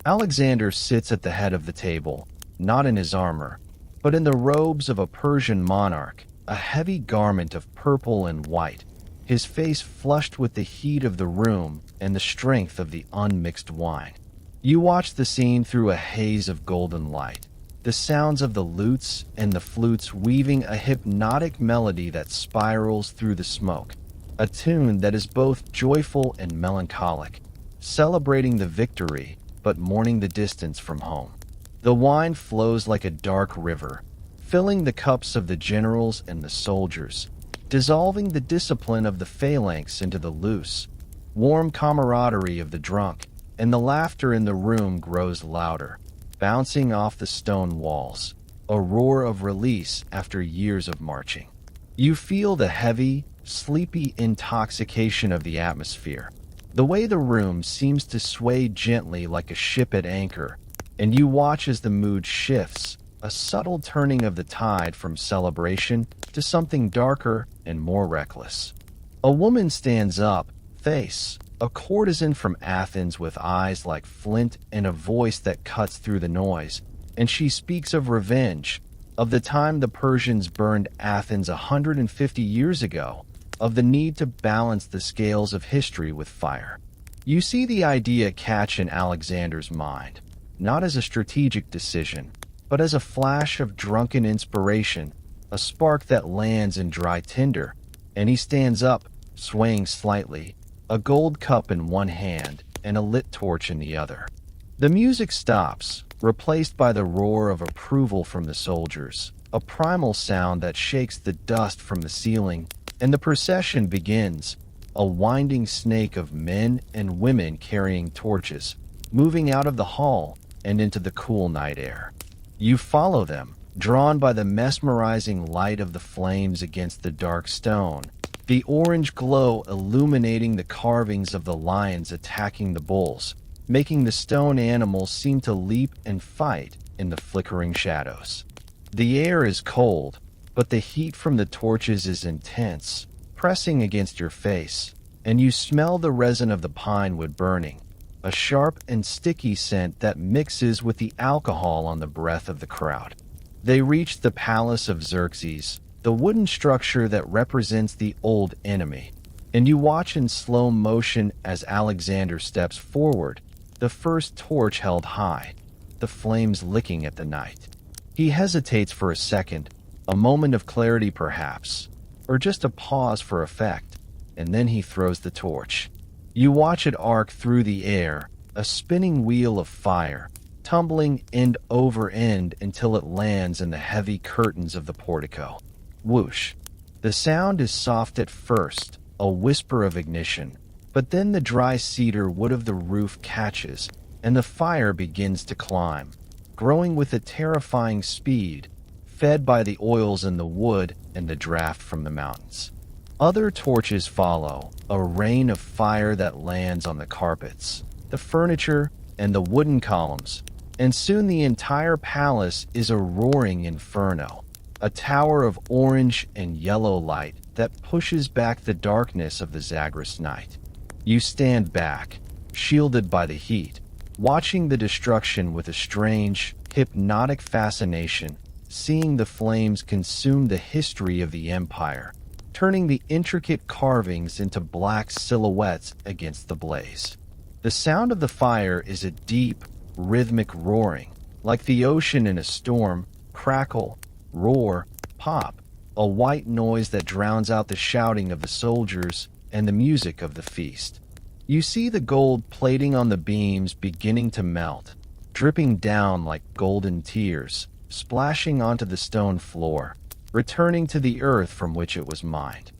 Alexander sits at the head of the table, not in his armor, but in the robes of a Persian monarch, a heavy garment of purple and white, his face flushed with the heat of the room and the strength of the unmixed wine. You watch the scene through a haze of golden light, the sounds of the lutes and the flutes weaving a hypnotic melody that spirals through the smoke, a tune that is both joyful and melancholic, celebrating the victory, but mourning the distance from home. The wine flows like a dark river, filling the cups of the generals and the soldiers, dissolving the discipline of the phalanx into the loose, warm camaraderie of the drunk, and the laughter in the room grows louder, bouncing off the stone walls, a roar of release after years of marching. You feel the heavy, sleepy intoxication of the atmosphere, the way the room seems to sway gently like a ship at anchor, and you watch as the mood shifts, a subtle turning of the tide from celebration to something darker and more reckless. A woman stands up, a courtesan from Athens with eyes like flint and a voice that cuts through the noise, and she speaks of revenge, of the time the Persians burned Athens 150 years ago, of the need to balance the scales of history with fire. You see the idea catch in Alexander's mind, not as a strategic decision, but as a flash of drunken inspiration, a spark that lands in dry tinder, and he stands up, swaying slightly, a gold cup in one hand and a lit torch in the other. The music stops, replaced by the roar of approval from the soldiers, a primal sound that shakes the dust from the ceiling, and the procession begins, a winding snake of men and women carrying torches, moving out of the hall and into the cool night air. You follow them, drawn by the mesmerizing light of the flames against the dark stone, the orange glow illuminating the carvings of the lions attacking the bulls, making the stone animals seem to leap and fight in the flickering shadows. The air is cold, but the heat from the torches is intense, pressing against your face, and you smell the resin of the pine wood burning, a sharp and sticky scent that mixes with the alcohol on the breath of the crowd. They reach the palace of Xerxes, the wooden structure that represents the old enemy, and you watch in slow motion as Alexander steps forward, the first torch held high, the flames licking at the night. He hesitates for a second, a moment of clarity perhaps, or just a pause for effect, and then he throws the torch. You watch it arc through the air, a spinning wheel of fire, tumbling end over end until it lands in the heavy curtains of the portico. Whoosh. The sound is soft at first, a whisper of ignition, but then the dry cedar wood of the roof catches, and the fire begins to climb, growing with a terrifying speed, fed by the oils in the wood and the draft from the mountains. Other torches follow, a rain of fire that lands on the carpets, the furniture, and the wooden columns, and soon the entire palace is a roaring inferno, a tower of orange and yellow light that pushes back the darkness of the Zagros night. You stand back, shielded by the heat, watching the destruction with a strange, hypnotic fascination, seeing the flames consume the history of the empire, turning the intricate carvings into black silhouettes against the blaze. The sound of the fire is a deep, rhythmic roaring, like the ocean in a storm, crackle, roar, pop, a white noise that drowns out the shouting of the soldiers and the music of the feast. You see the gold plating on the beams beginning to melt, dripping down like golden tears, splashing onto the stone floor, returning to the earth from which it was mined.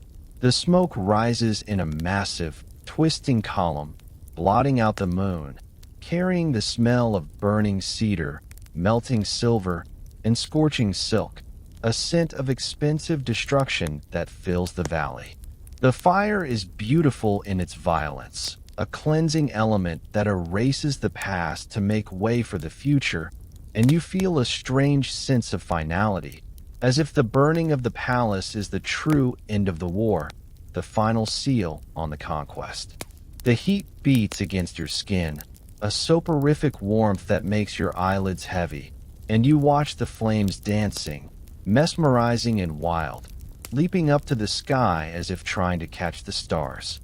The smoke rises in a massive, twisting column, blotting out the moon, carrying the smell of burning cedar, melting silver, and scorching silk, a scent of expensive destruction that fills the valley. The fire is beautiful in its violence, a cleansing element that erases the past to make way for the future, and you feel a strange sense of finality, as if the burning of the palace is the true end of the war, the final seal on the conquest. The heat beats against your skin, a soporific warmth that makes your eyelids heavy, and you watch the flames dancing, mesmerizing and wild, leaping up to the sky as if trying to catch the stars.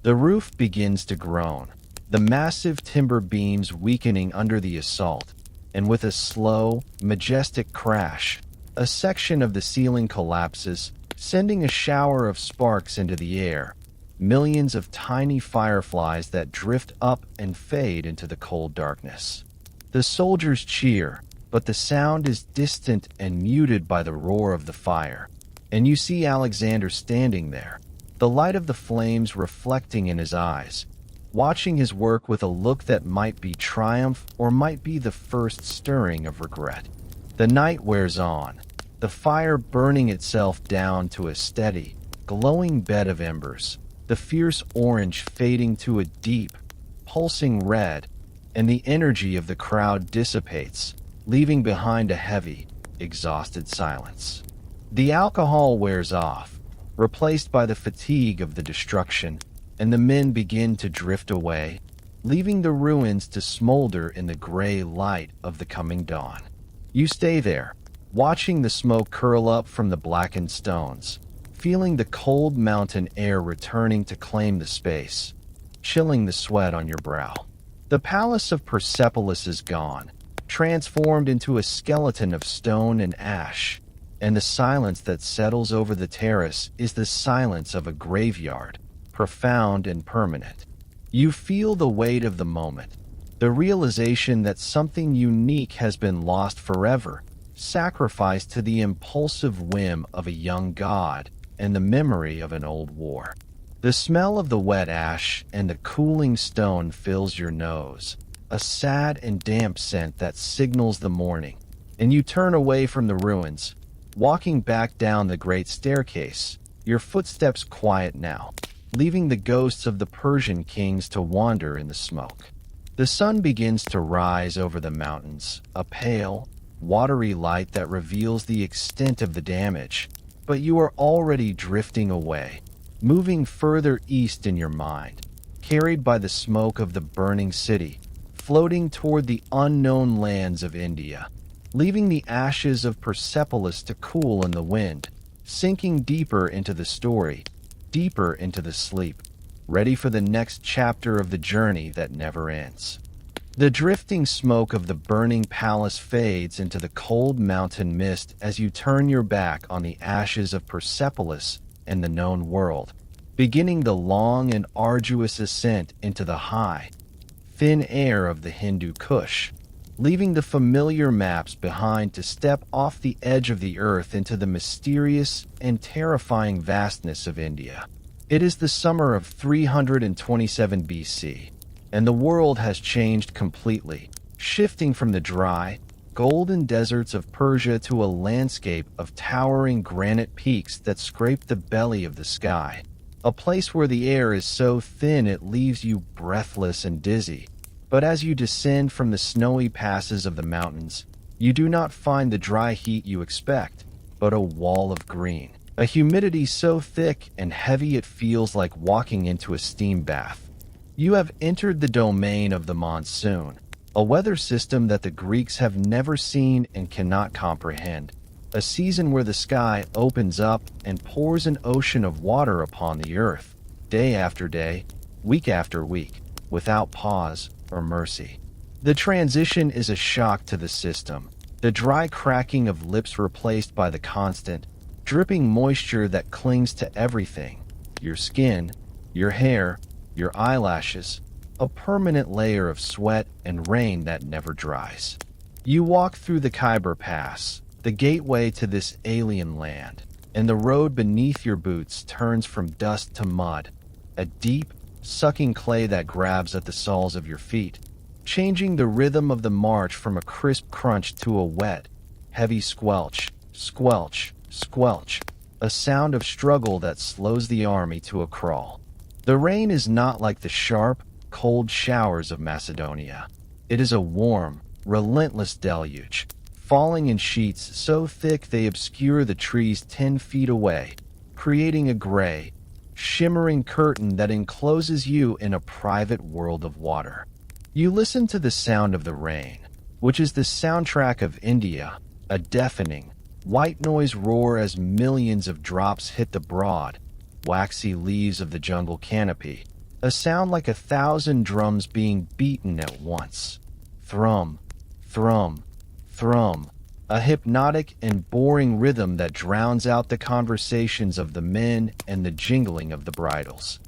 The roof begins to groan, the massive timber beams weakening under the assault, and with a slow, majestic crash, a section of the ceiling collapses, sending a shower of sparks into the air, millions of tiny fireflies that drift up and fade into the cold darkness. The soldiers cheer, but the sound is distant and muted by the roar of the fire, and you see Alexander standing there, the light of the flames reflecting in his eyes, watching his work with a look that might be triumph or might be the first stirring of regret. The night wears on, the fire burning itself down to a steady, glowing bed of embers, the fierce orange fading to a deep, pulsing red, and the energy of the crowd dissipates, leaving behind a heavy, exhausted silence. The alcohol wears off, replaced by the fatigue of the destruction, and the men begin to drift away, leaving the ruins to smolder in the gray light of the coming dawn. You stay there, watching the smoke curl up from the blackened stones, feeling the cold mountain air returning to claim the space, chilling the sweat on your brow. The palace of Persepolis is gone, transformed into a skeleton of stone and ash, and the silence that settles over the terrace is the silence of a graveyard, profound and permanent. You feel the weight of the moment, the realization that something unique has been lost forever, sacrificed to the impulsive whim of a young god and the memory of an old war. The smell of the wet ash and the cooling stone fills your nose, a sad and damp scent that signals the morning, and you turn away from the ruins, walking back down the great staircase, your footsteps quiet now, leaving the ghosts of the Persian kings to wander in the smoke. The sun begins to rise over the mountains, a pale, watery light that reveals the extent of the damage, but you are already drifting away, moving further east in your mind, carried by the smoke of the burning city, floating toward the unknown lands of India, leaving the ashes of Persepolis to cool in the wind, sinking deeper into the story, deeper into the sleep, ready for the next chapter of the journey that never ends. The drifting smoke of the burning palace fades into the cold mountain mist as you turn your back on the ashes of Persepolis and the known world, beginning the long and arduous ascent into the high, thin air of the Hindu Kush, leaving the familiar maps behind to step off the edge of the earth into the mysterious and terrifying vastness of India. It is the summer of 327 BC, and the world has changed completely, shifting from the dry, golden deserts of Persia to a landscape of towering granite peaks that scrape the belly of the sky, a place where the air is so thin it leaves you breathless and dizzy. But as you descend from the snowy passes of the mountains, you do not find the dry heat you expect, but a wall of green, a humidity so thick and heavy it feels like walking into a steam bath. You have entered the domain of the monsoon, a weather system that the Greeks have never seen and cannot comprehend, a season where the sky opens up and pours an ocean of water upon the earth, day after day, week after week, without pause or mercy. The transition is a shock to the system, the dry cracking of lips replaced by the constant, dripping moisture that clings to everything, your skin, your hair, your eyelashes, a permanent layer of sweat and rain that never dries. You walk through the Khyber Pass, the gateway to this alien land, and the road beneath your boots turns from dust to mud, a deep, sucking clay that grabs at the soles of your feet, changing the rhythm of the march from a crisp crunch to a wet, heavy squelch, squelch, squelch, a sound of struggle that slows the army to a crawl. The rain is not like the sharp, cold showers of Macedonia. It is a warm, relentless deluge, falling in sheets so thick they obscure the trees 10 feet away, creating a gray, shimmering curtain that encloses you in a private world of water. You listen to the sound of the rain, which is the soundtrack of India, a deafening, white noise roar as millions of drops hit the broad, waxy leaves of the jungle canopy, a sound like 1,000 drums being beaten at once. Thrum, thrum, thrum, a hypnotic and boring rhythm that drowns out the conversations of the men and the jingling of the bridles.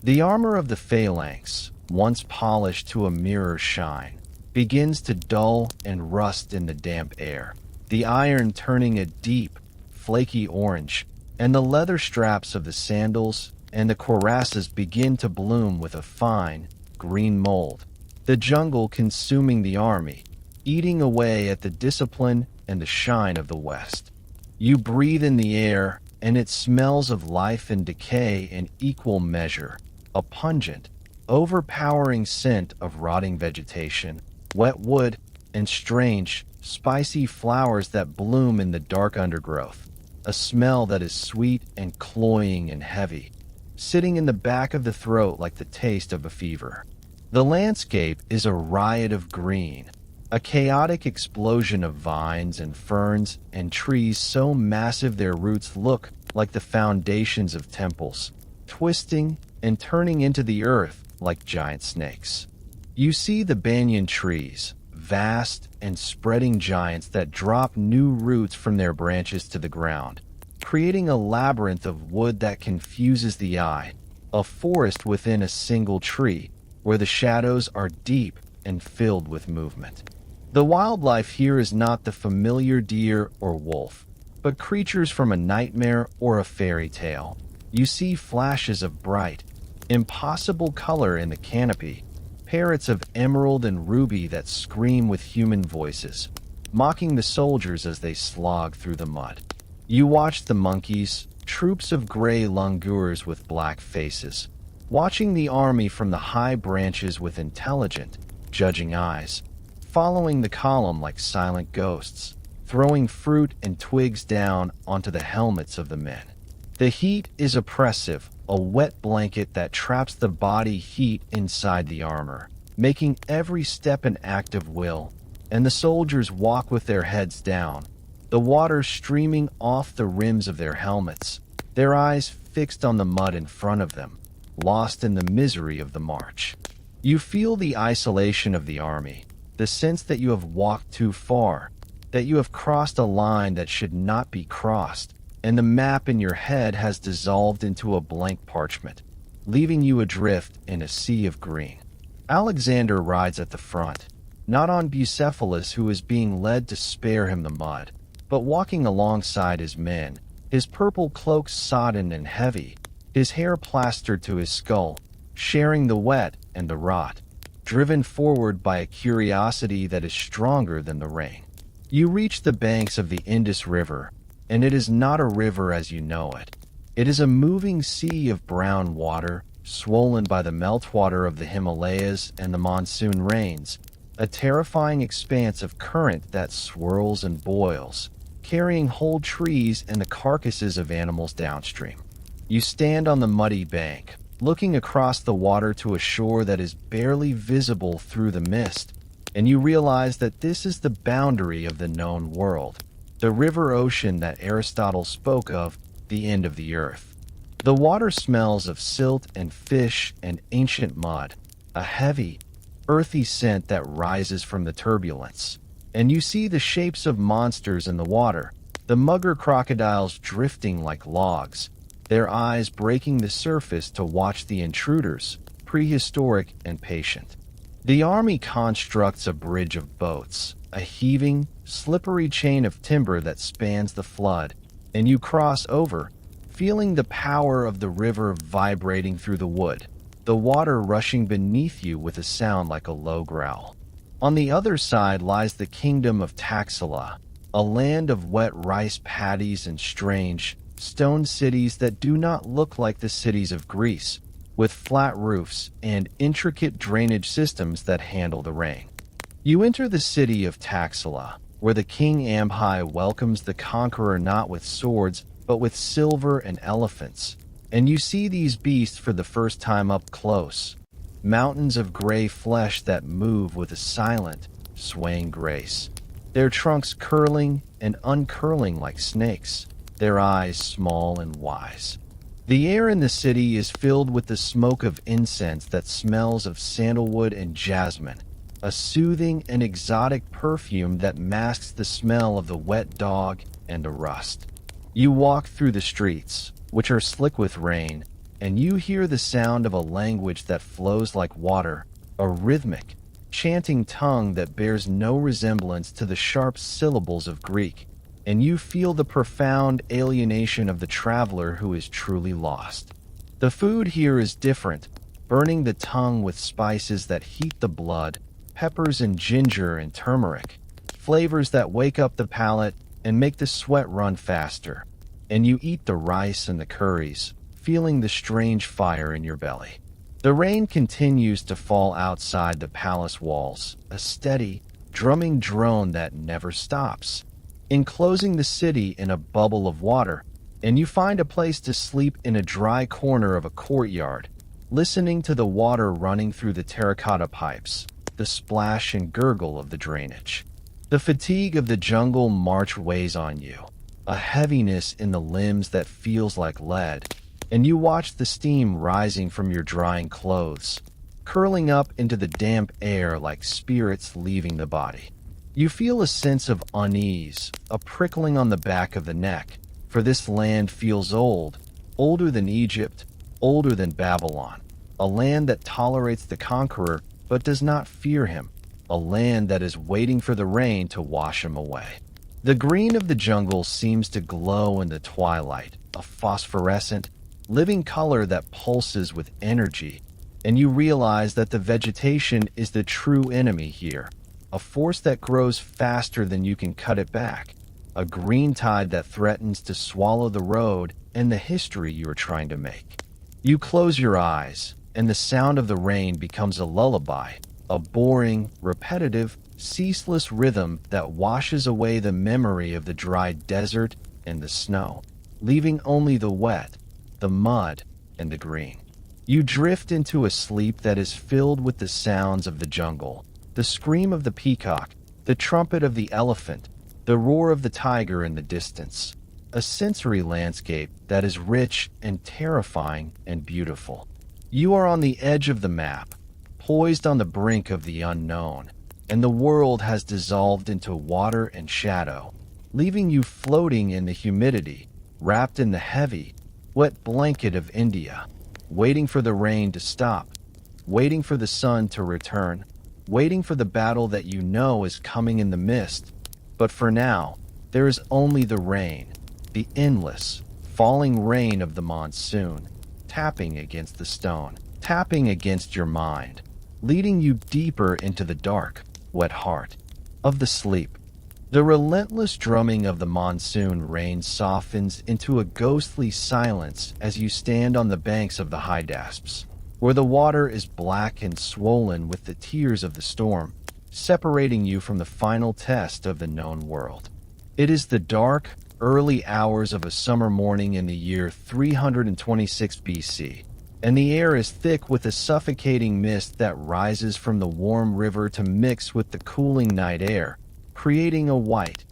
The armor of the phalanx, once polished to a mirror shine, begins to dull and rust in the damp air, the iron turning a deep, flaky orange, and the leather straps of the sandals and the cuirasses begin to bloom with a fine, green mold, the jungle consuming the army, eating away at the discipline and the shine of the West. You breathe in the air, and it smells of life and decay in equal measure, a pungent, overpowering scent of rotting vegetation, wet wood, and strange, spicy flowers that bloom in the dark undergrowth, a smell that is sweet and cloying and heavy, sitting in the back of the throat like the taste of a fever. The landscape is a riot of green, a chaotic explosion of vines and ferns and trees so massive their roots look like the foundations of temples, twisting and turning into the earth like giant snakes. You see the banyan trees, vast and spreading giants that drop new roots from their branches to the ground, creating a labyrinth of wood that confuses the eye, a forest within a single tree, where the shadows are deep and filled with movement. The wildlife here is not the familiar deer or wolf, but creatures from a nightmare or a fairy tale. You see flashes of bright, impossible color in the canopy, parrots of emerald and ruby that scream with human voices, mocking the soldiers as they slog through the mud. You watch the monkeys, troops of gray langurs with black faces, watching the army from the high branches with intelligent, judging eyes, following the column like silent ghosts, throwing fruit and twigs down onto the helmets of the men. The heat is oppressive, a wet blanket that traps the body heat inside the armor, making every step an act of will, and the soldiers walk with their heads down, the water streaming off the rims of their helmets, their eyes fixed on the mud in front of them, lost in the misery of the march. You feel the isolation of the army, the sense that you have walked too far, that you have crossed a line that should not be crossed, and the map in your head has dissolved into a blank parchment, leaving you adrift in a sea of green. Alexander rides at the front, not on Bucephalus, who is being led to spare him the mud, but walking alongside his men, his purple cloak sodden and heavy, his hair plastered to his skull, sharing the wet and the rot, driven forward by a curiosity that is stronger than the rain. You reach the banks of the Indus River, and it is not a river as you know it. It is a moving sea of brown water, swollen by the meltwater of the Himalayas and the monsoon rains, a terrifying expanse of current that swirls and boils, carrying whole trees and the carcasses of animals downstream. You stand on the muddy bank, looking across the water to a shore that is barely visible through the mist, and you realize that this is the boundary of the known world, the river ocean that Aristotle spoke of, the end of the earth. The water smells of silt and fish and ancient mud, a heavy, earthy scent that rises from the turbulence. And you see the shapes of monsters in the water, the mugger crocodiles drifting like logs, their eyes breaking the surface to watch the intruders, prehistoric and patient. The army constructs a bridge of boats, a heaving, slippery chain of timber that spans the flood, and you cross over, feeling the power of the river vibrating through the wood, the water rushing beneath you with a sound like a low growl. On the other side lies the kingdom of Taxila, a land of wet rice paddies and strange, stone cities that do not look like the cities of Greece, with flat roofs and intricate drainage systems that handle the rain. You enter the city of Taxila, where the king Amhi welcomes the conqueror not with swords, but with silver and elephants, and you see these beasts for the first time up close, mountains of gray flesh that move with a silent, swaying grace, their trunks curling and uncurling like snakes, their eyes small and wise. The air in the city is filled with the smoke of incense that smells of sandalwood and jasmine, a soothing and exotic perfume that masks the smell of the wet dog and the rust. You walk through the streets, which are slick with rain, and you hear the sound of a language that flows like water, a rhythmic, chanting tongue that bears no resemblance to the sharp syllables of Greek, and you feel the profound alienation of the traveler who is truly lost. The food here is different, burning the tongue with spices that heat the blood, peppers and ginger and turmeric, flavors that wake up the palate and make the sweat run faster. And you eat the rice and the curries, feeling the strange fire in your belly. The rain continues to fall outside the palace walls, a steady, drumming drone that never stops, enclosing the city in a bubble of water, and you find a place to sleep in a dry corner of a courtyard, listening to the water running through the terracotta pipes, the splash and gurgle of the drainage. The fatigue of the jungle march weighs on you, a heaviness in the limbs that feels like lead, and you watch the steam rising from your drying clothes, curling up into the damp air like spirits leaving the body. You feel a sense of unease, a prickling on the back of the neck, for this land feels old, older than Egypt, older than Babylon, a land that tolerates the conqueror but does not fear him, a land that is waiting for the rain to wash him away. The green of the jungle seems to glow in the twilight, a phosphorescent, living color that pulses with energy, and you realize that the vegetation is the true enemy here, a force that grows faster than you can cut it back, a green tide that threatens to swallow the road and the history you are trying to make. You close your eyes, and the sound of the rain becomes a lullaby, a boring, repetitive, ceaseless rhythm that washes away the memory of the dry desert and the snow, leaving only the wet, the mud, and the green. You drift into a sleep that is filled with the sounds of the jungle, the scream of the peacock, the trumpet of the elephant, the roar of the tiger in the distance, a sensory landscape that is rich and terrifying and beautiful. You are on the edge of the map, poised on the brink of the unknown, and the world has dissolved into water and shadow, leaving you floating in the humidity, wrapped in the heavy, wet blanket of India, waiting for the rain to stop, waiting for the sun to return, waiting for the battle that you know is coming in the mist. But for now, there is only the rain, the endless, falling rain of the monsoon, tapping against the stone, tapping against your mind, leading you deeper into the dark, wet heart of the sleep. The relentless drumming of the monsoon rain softens into a ghostly silence as you stand on the banks of the Hydaspes, where the water is black and swollen with the tears of the storm, separating you from the final test of the known world. It is the dark, early hours of a summer morning in the year 326 BC, and the air is thick with a suffocating mist that rises from the warm river to mix with the cooling night air, creating a white,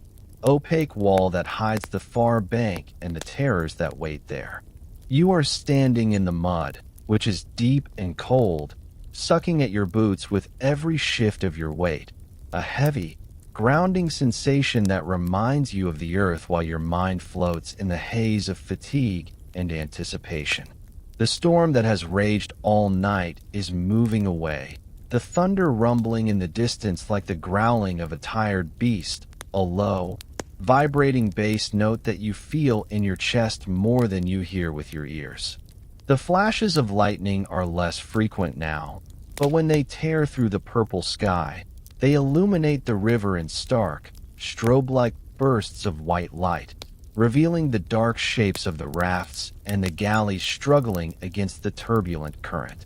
opaque wall that hides the far bank and the terrors that wait there. You are standing in the mud, which is deep and cold, sucking at your boots with every shift of your weight, a heavy, grounding sensation that reminds you of the earth while your mind floats in the haze of fatigue and anticipation. The storm that has raged all night is moving away, the thunder rumbling in the distance like the growling of a tired beast, a low, vibrating bass note that you feel in your chest more than you hear with your ears. The flashes of lightning are less frequent now, but when they tear through the purple sky, they illuminate the river in stark, strobe-like bursts of white light, revealing the dark shapes of the rafts and the galleys struggling against the turbulent current.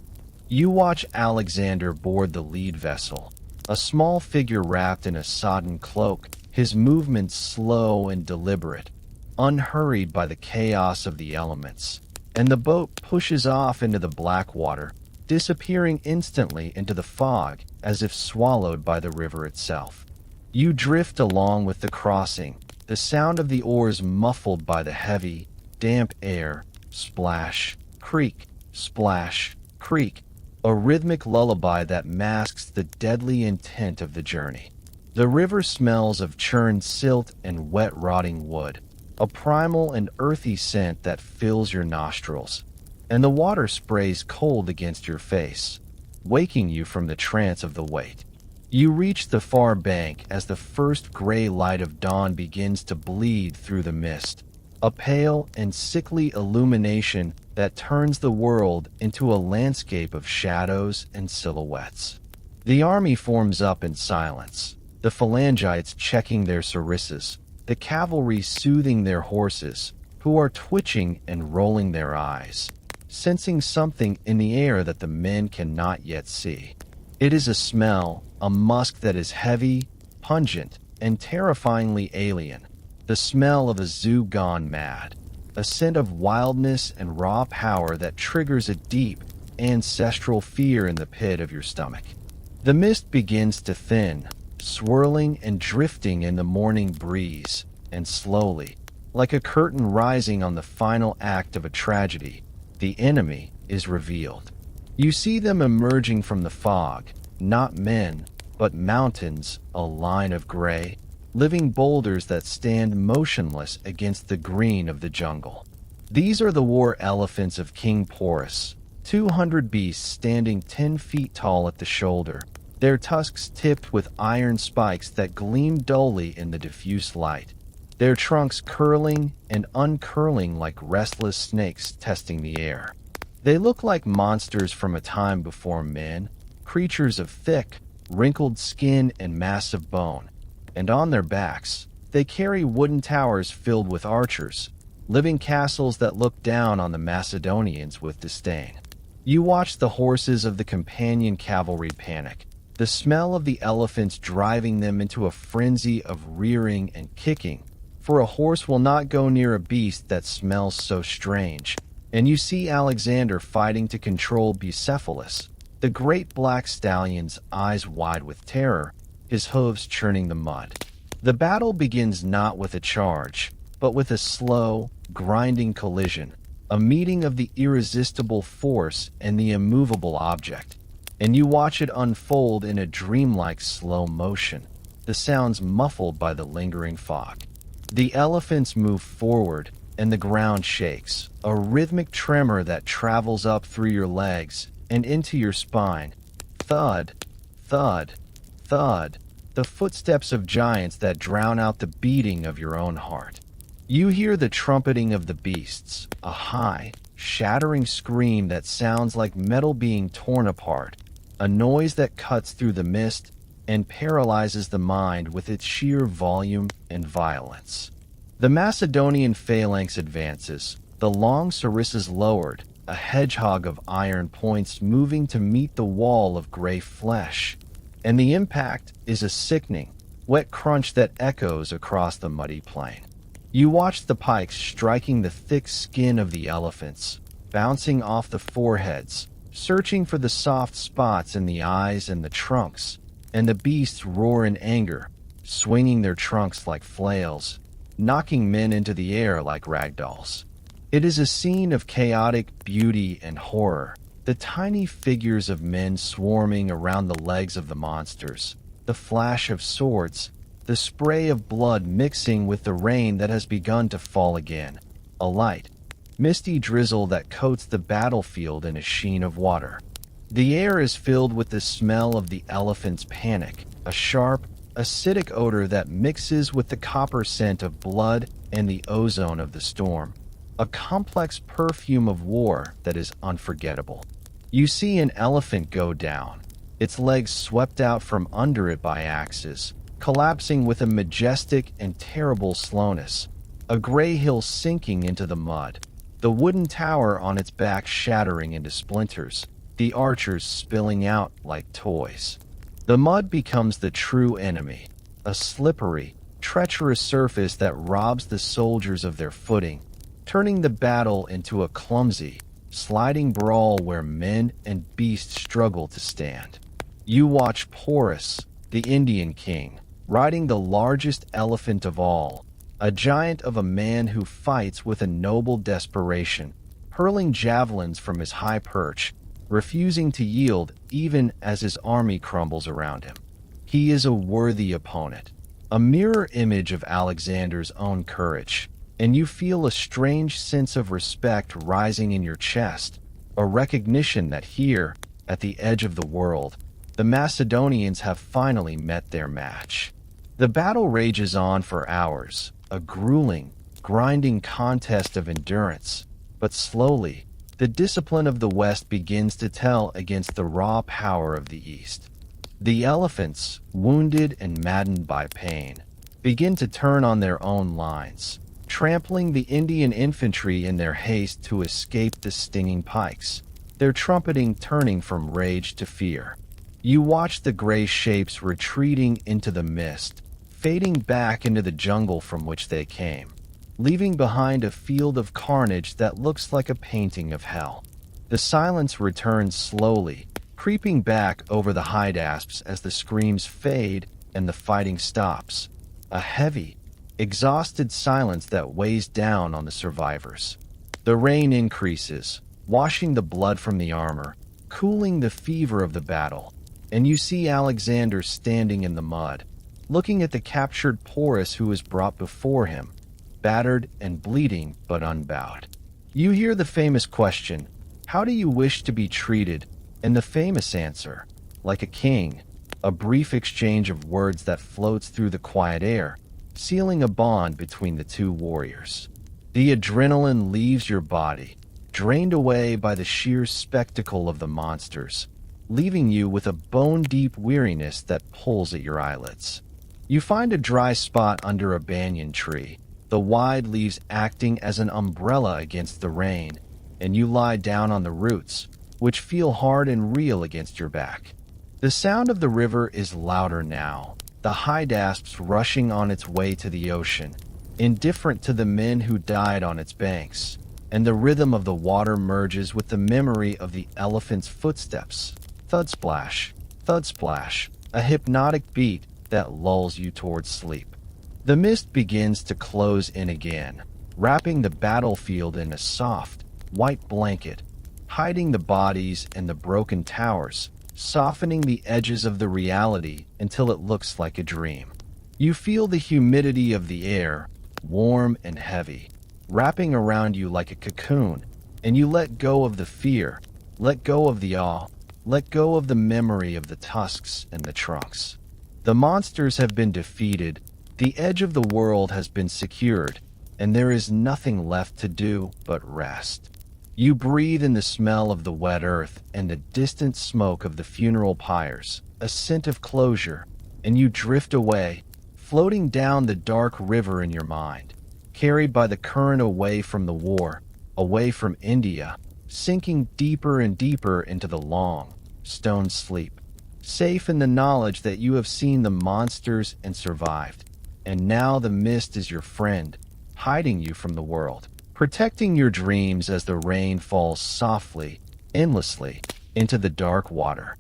You watch Alexander board the lead vessel, a small figure wrapped in a sodden cloak, his movements slow and deliberate, unhurried by the chaos of the elements, and the boat pushes off into the black water, disappearing instantly into the fog as if swallowed by the river itself. You drift along with the crossing, the sound of the oars muffled by the heavy, damp air, splash, creak, splash, creak, a rhythmic lullaby that masks the deadly intent of the journey. The river smells of churned silt and wet rotting wood, a primal and earthy scent that fills your nostrils. and the water sprays cold against your face, waking you from the trance of the weight. You reach the far bank as the first gray light of dawn begins to bleed through the mist, a pale and sickly illumination that turns the world into a landscape of shadows and silhouettes. The army forms up in silence, the phalangites checking their sarissas, the cavalry soothing their horses, who are twitching and rolling their eyes, sensing something in the air that the men cannot yet see. It is a smell, a musk that is heavy, pungent, and terrifyingly alien. The smell of a zoo gone mad, a scent of wildness and raw power that triggers a deep, ancestral fear in the pit of your stomach. The mist begins to thin, swirling and drifting in the morning breeze, and slowly, like a curtain rising on the final act of a tragedy, the enemy is revealed. You see them emerging from the fog, not men, but mountains, a line of gray, living boulders that stand motionless against the green of the jungle. These are the war elephants of King Porus, 200 beasts standing 10 feet tall at the shoulder, their tusks tipped with iron spikes that gleam dully in the diffuse light, their trunks curling and uncurling like restless snakes testing the air. They look like monsters from a time before men, creatures of thick, wrinkled skin and massive bone, and on their backs, they carry wooden towers filled with archers, living castles that look down on the Macedonians with disdain. You watch the horses of the companion cavalry panic, the smell of the elephants driving them into a frenzy of rearing and kicking, for a horse will not go near a beast that smells so strange. And you see Alexander fighting to control Bucephalus, the great black stallion's eyes wide with terror, his hooves churning the mud. The battle begins not with a charge, but with a slow, grinding collision, a meeting of the irresistible force and the immovable object. And you watch it unfold in a dreamlike slow motion, the sounds muffled by the lingering fog. The elephants move forward, and the ground shakes, a rhythmic tremor that travels up through your legs and into your spine. Thud, thud, thud, the footsteps of giants that drown out the beating of your own heart. You hear the trumpeting of the beasts, a high, shattering scream that sounds like metal being torn apart, a noise that cuts through the mist and paralyzes the mind with its sheer volume and violence. The Macedonian phalanx advances, the long sarissas lowered, a hedgehog of iron points moving to meet the wall of gray flesh, and the impact is a sickening, wet crunch that echoes across the muddy plain. You watch the pikes striking the thick skin of the elephants, bouncing off the foreheads, searching for the soft spots in the eyes and the trunks, and the beasts roar in anger, swinging their trunks like flails, knocking men into the air like ragdolls. It is a scene of chaotic beauty and horror, the tiny figures of men swarming around the legs of the monsters, the flash of swords, the spray of blood mixing with the rain that has begun to fall again, a light, misty drizzle that coats the battlefield in a sheen of water. The air is filled with the smell of the elephant's panic, a sharp, acidic odor that mixes with the copper scent of blood and the ozone of the storm, a complex perfume of war that is unforgettable. You see an elephant go down, its legs swept out from under it by axes, collapsing with a majestic and terrible slowness, a gray hill sinking into the mud, the wooden tower on its back shattering into splinters, the archers spilling out like toys. The mud becomes the true enemy, a slippery, treacherous surface that robs the soldiers of their footing, turning the battle into a clumsy, sliding brawl where men and beasts struggle to stand. You watch Porus, the Indian king, riding the largest elephant of all, a giant of a man who fights with a noble desperation, hurling javelins from his high perch, refusing to yield even as his army crumbles around him. He is a worthy opponent, a mirror image of Alexander's own courage, and you feel a strange sense of respect rising in your chest, a recognition that here, at the edge of the world, the Macedonians have finally met their match. The battle rages on for hours, a grueling, grinding contest of endurance, but slowly, the discipline of the West begins to tell against the raw power of the East. The elephants, wounded and maddened by pain, begin to turn on their own lines, trampling the Indian infantry in their haste to escape the stinging pikes, their trumpeting turning from rage to fear. You watch the gray shapes retreating into the mist, fading back into the jungle from which they came, leaving behind a field of carnage that looks like a painting of hell. The silence returns slowly, creeping back over the hypasps as the screams fade and the fighting stops. A heavy, exhausted silence that weighs down on the survivors. The rain increases, washing the blood from the armor, cooling the fever of the battle, and you see Alexander standing in the mud, looking at the captured Porus who is brought before him, battered and bleeding but unbowed. You hear the famous question, "How do you wish to be treated?" And the famous answer, like a king, a brief exchange of words that floats through the quiet air, sealing a bond between the two warriors. The adrenaline leaves your body, drained away by the sheer spectacle of the monsters, leaving you with a bone-deep weariness that pulls at your eyelids. You find a dry spot under a banyan tree, the wide leaves acting as an umbrella against the rain, and you lie down on the roots, which feel hard and real against your back. The sound of the river is louder now, the hypasps rushing on its way to the ocean, indifferent to the men who died on its banks, and the rhythm of the water merges with the memory of the elephant's footsteps. Thud splash, a hypnotic beat that lulls you towards sleep. The mist begins to close in again, wrapping the battlefield in a soft, white blanket, hiding the bodies and the broken towers, softening the edges of the reality until it looks like a dream. You feel the humidity of the air, warm and heavy, wrapping around you like a cocoon, and you let go of the fear, let go of the awe, let go of the memory of the tusks and the trunks. The monsters have been defeated, the edge of the world has been secured, and there is nothing left to do but rest. You breathe in the smell of the wet earth and the distant smoke of the funeral pyres, a scent of closure, and you drift away, floating down the dark river in your mind, carried by the current away from the war, away from India, sinking deeper and deeper into the long, stone sleep, safe in the knowledge that you have seen the monsters and survived, and now the mist is your friend, hiding you from the world, protecting your dreams as the rain falls softly, endlessly, into the dark water.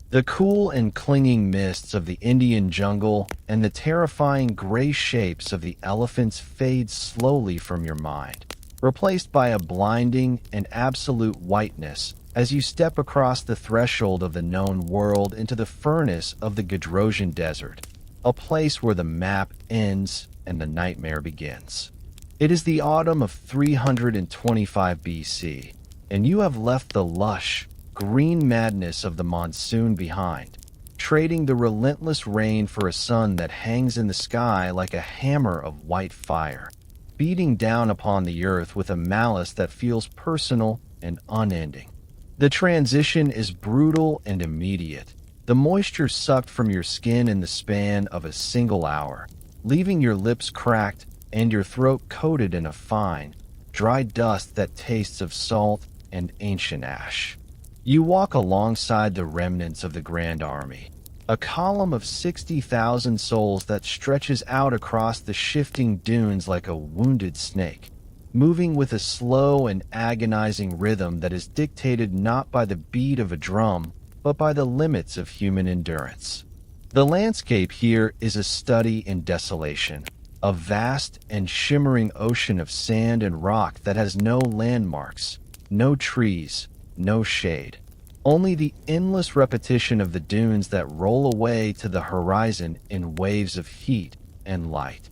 The cool and clinging mists of the Indian jungle and the terrifying gray shapes of the elephants fade slowly from your mind, replaced by a blinding and absolute whiteness as you step across the threshold of the known world into the furnace of the Gadrosian Desert, a place where the map ends and the nightmare begins. It is the autumn of 325 BC, and you have left the lush, green madness of the monsoon behind, trading the relentless rain for a sun that hangs in the sky like a hammer of white fire, beating down upon the earth with a malice that feels personal and unending. The transition is brutal and immediate, the moisture sucked from your skin in the span of a single hour, leaving your lips cracked and your throat coated in a fine, dry dust that tastes of salt and ancient ash. You walk alongside the remnants of the Grand Army, a column of 60,000 souls that stretches out across the shifting dunes like a wounded snake, moving with a slow and agonizing rhythm that is dictated not by the beat of a drum, but by the limits of human endurance. The landscape here is a study in desolation, a vast and shimmering ocean of sand and rock that has no landmarks, no trees, no shade. Only the endless repetition of the dunes that roll away to the horizon in waves of heat and light.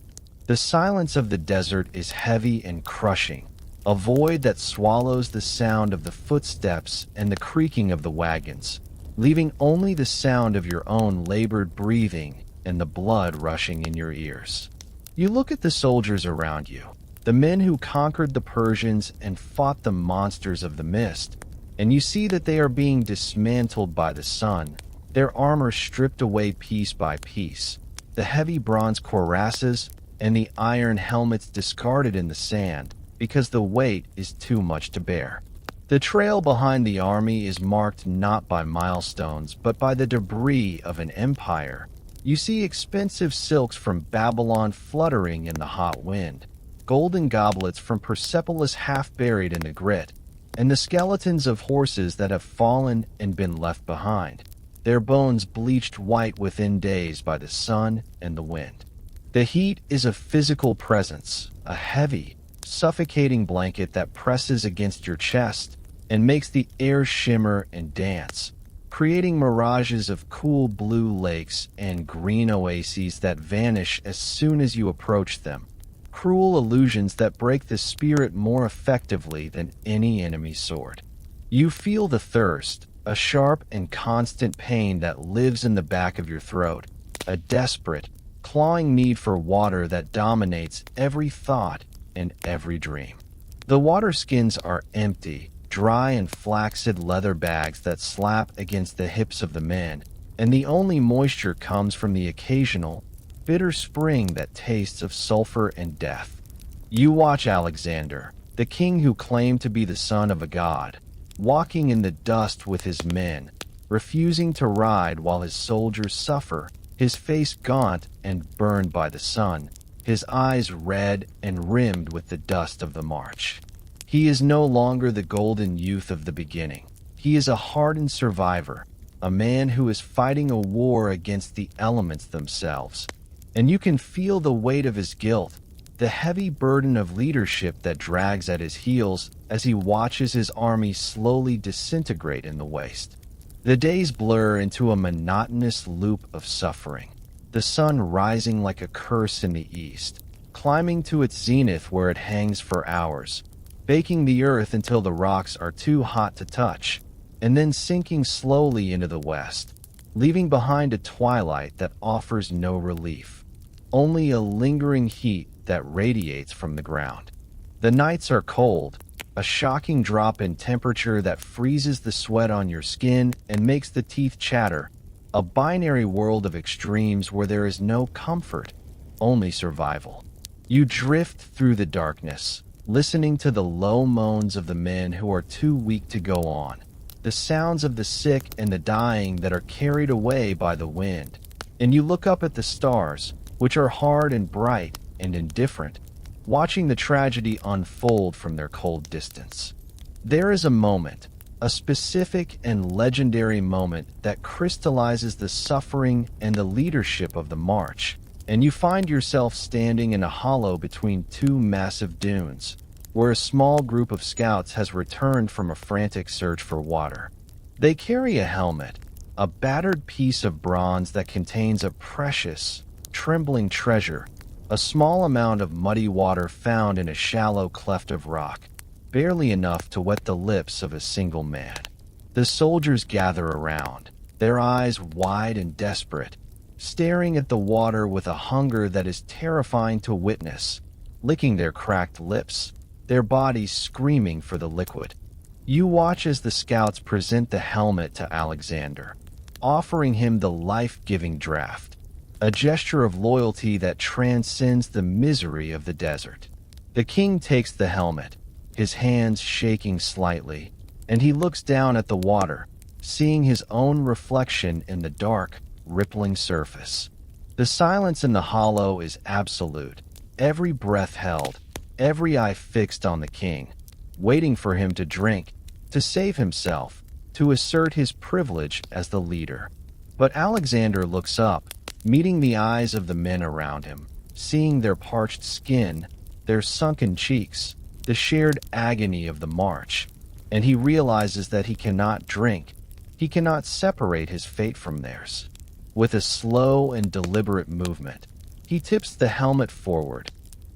The silence of the desert is heavy and crushing, a void that swallows the sound of the footsteps and the creaking of the wagons, leaving only the sound of your own labored breathing and the blood rushing in your ears. You look at the soldiers around you, the men who conquered the Persians and fought the monsters of the mist, and you see that they are being dismantled by the sun, their armor stripped away piece by piece, the heavy bronze cuirasses and the iron helmets discarded in the sand because the weight is too much to bear. The trail behind the army is marked not by milestones but by the debris of an empire. You see expensive silks from Babylon fluttering in the hot wind, golden goblets from Persepolis half buried in the grit, and the skeletons of horses that have fallen and been left behind, their bones bleached white within days by the sun and the wind. The heat is a physical presence, a heavy, suffocating blanket that presses against your chest and makes the air shimmer and dance, creating mirages of cool blue lakes and green oases that vanish as soon as you approach them, cruel illusions that break the spirit more effectively than any enemy sword. You feel the thirst, a sharp and constant pain that lives in the back of your throat, a desperate, clawing need for water that dominates every thought and every dream. The water skins are empty, dry and flaccid leather bags that slap against the hips of the men, and the only moisture comes from the occasional, bitter spring that tastes of sulfur and death. You watch Alexander, the king who claimed to be the son of a god, walking in the dust with his men, refusing to ride while his soldiers suffer, his face gaunt and burned by the sun, his eyes red and rimmed with the dust of the march. He is no longer the golden youth of the beginning. He is a hardened survivor, a man who is fighting a war against the elements themselves. And you can feel the weight of his guilt, the heavy burden of leadership that drags at his heels as he watches his army slowly disintegrate in the waste. The days blur into a monotonous loop of suffering, the sun rising like a curse in the east, climbing to its zenith where it hangs for hours, baking the earth until the rocks are too hot to touch, and then sinking slowly into the west, leaving behind a twilight that offers no relief, only a lingering heat that radiates from the ground. The nights are cold, a shocking drop in temperature that freezes the sweat on your skin and makes the teeth chatter, a binary world of extremes where there is no comfort, only survival. You drift through the darkness, listening to the low moans of the men who are too weak to go on, the sounds of the sick and the dying that are carried away by the wind, and you look up at the stars, which are hard and bright and indifferent, watching the tragedy unfold from their cold distance. There is a moment, a specific and legendary moment that crystallizes the suffering and the leadership of the march, and you find yourself standing in a hollow between two massive dunes, where a small group of scouts has returned from a frantic search for water. They carry a helmet, a battered piece of bronze that contains a precious, trembling treasure, a small amount of muddy water found in a shallow cleft of rock, barely enough to wet the lips of a single man. The soldiers gather around, their eyes wide and desperate, staring at the water with a hunger that is terrifying to witness, licking their cracked lips, their bodies screaming for the liquid. You watch as the scouts present the helmet to Alexander, offering him the life-giving draft, a gesture of loyalty that transcends the misery of the desert. The king takes the helmet, his hands shaking slightly, and he looks down at the water, seeing his own reflection in the dark, rippling surface. The silence in the hollow is absolute, every breath held, every eye fixed on the king, waiting for him to drink, to save himself, to assert his privilege as the leader. But Alexander looks up, meeting the eyes of the men around him, seeing their parched skin, their sunken cheeks, the shared agony of the march, and he realizes that he cannot drink, he cannot separate his fate from theirs. With a slow and deliberate movement, he tips the helmet forward,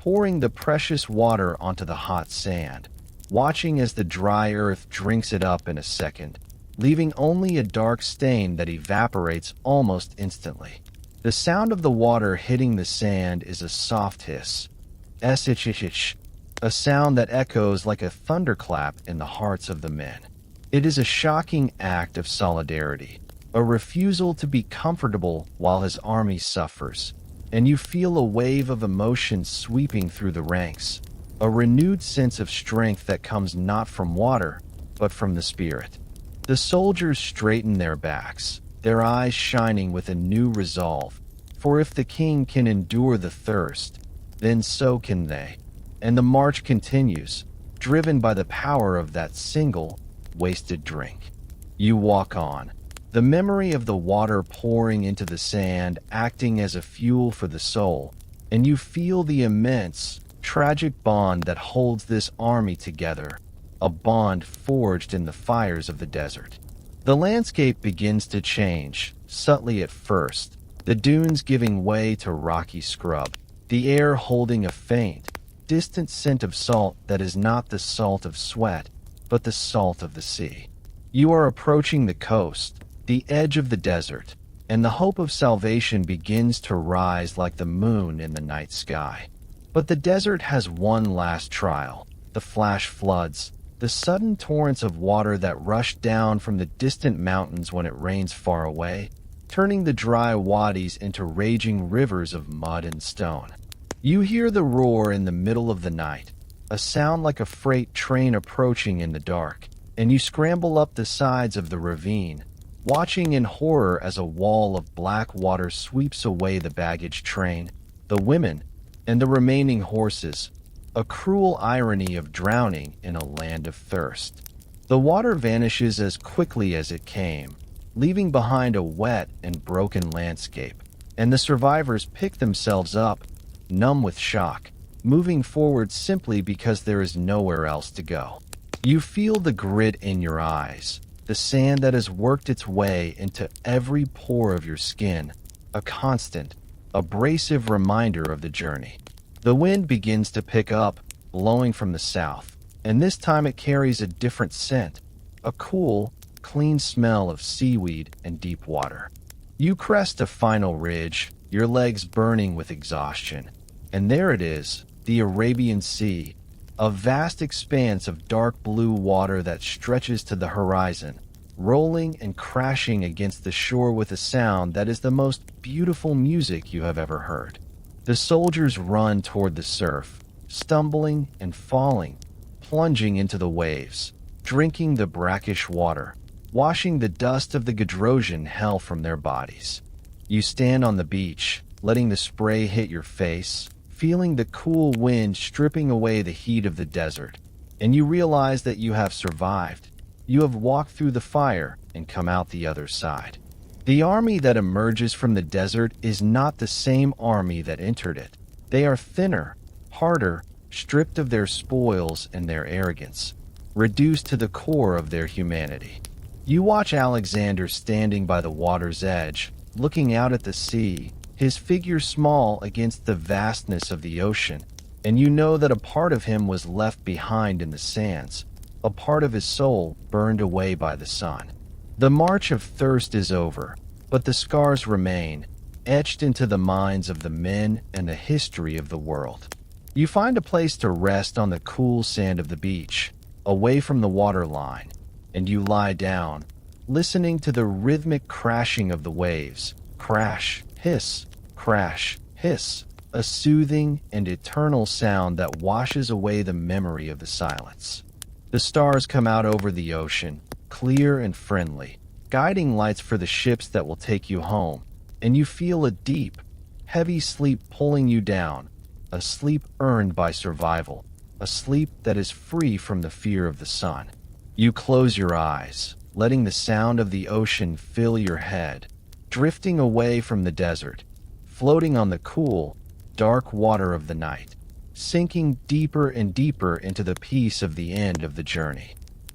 pouring the precious water onto the hot sand, watching as the dry earth drinks it up in a second, leaving only a dark stain that evaporates almost instantly. The sound of the water hitting the sand is a soft hiss, esichichish, a sound that echoes like a thunderclap in the hearts of the men. It is a shocking act of solidarity, a refusal to be comfortable while his army suffers, and you feel a wave of emotion sweeping through the ranks, a renewed sense of strength that comes not from water, but from the spirit. The soldiers straighten their backs, their eyes shining with a new resolve, for if the king can endure the thirst, then so can they. And the march continues, driven by the power of that single, wasted drink. You walk on, the memory of the water pouring into the sand acting as a fuel for the soul, and you feel the immense, tragic bond that holds this army together, a bond forged in the fires of the desert. The landscape begins to change, subtly at first, the dunes giving way to rocky scrub, the air holding a faint, distant scent of salt that is not the salt of sweat, but the salt of the sea. You are approaching the coast, the edge of the desert, and the hope of salvation begins to rise like the moon in the night sky. But the desert has one last trial, the flash floods, the sudden torrents of water that rush down from the distant mountains when it rains far away, turning the dry wadis into raging rivers of mud and stone. You hear the roar in the middle of the night, a sound like a freight train approaching in the dark, and you scramble up the sides of the ravine, watching in horror as a wall of black water sweeps away the baggage train, the women, and the remaining horses, a cruel irony of drowning in a land of thirst. The water vanishes as quickly as it came, leaving behind a wet and broken landscape, and the survivors pick themselves up, numb with shock, moving forward simply because there is nowhere else to go. You feel the grit in your eyes, the sand that has worked its way into every pore of your skin, a constant, abrasive reminder of the journey. The wind begins to pick up, blowing from the south, and this time it carries a different scent, a cool, clean smell of seaweed and deep water. You crest a final ridge, your legs burning with exhaustion, and there it is, the Arabian Sea, a vast expanse of dark blue water that stretches to the horizon, rolling and crashing against the shore with a sound that is the most beautiful music you have ever heard. The soldiers run toward the surf, stumbling and falling, plunging into the waves, drinking the brackish water, washing the dust of the Gadrosian hell from their bodies. You stand on the beach, letting the spray hit your face, feeling the cool wind stripping away the heat of the desert, and you realize that you have survived. You have walked through the fire and come out the other side. The army that emerges from the desert is not the same army that entered it. They are thinner, harder, stripped of their spoils and their arrogance, reduced to the core of their humanity. You watch Alexander standing by the water's edge, looking out at the sea, his figure small against the vastness of the ocean, and you know that a part of him was left behind in the sands, a part of his soul burned away by the sun. The march of thirst is over, but the scars remain, etched into the minds of the men and the history of the world. You find a place to rest on the cool sand of the beach, away from the water line, and you lie down, listening to the rhythmic crashing of the waves, crash, hiss, a soothing and eternal sound that washes away the memory of the silence. The stars come out over the ocean, clear and friendly, guiding lights for the ships that will take you home, and you feel a deep, heavy sleep pulling you down, a sleep earned by survival, a sleep that is free from the fear of the sun. You close your eyes, letting the sound of the ocean fill your head, drifting away from the desert, floating on the cool, dark water of the night, sinking deeper and deeper into the peace of the end of the journey.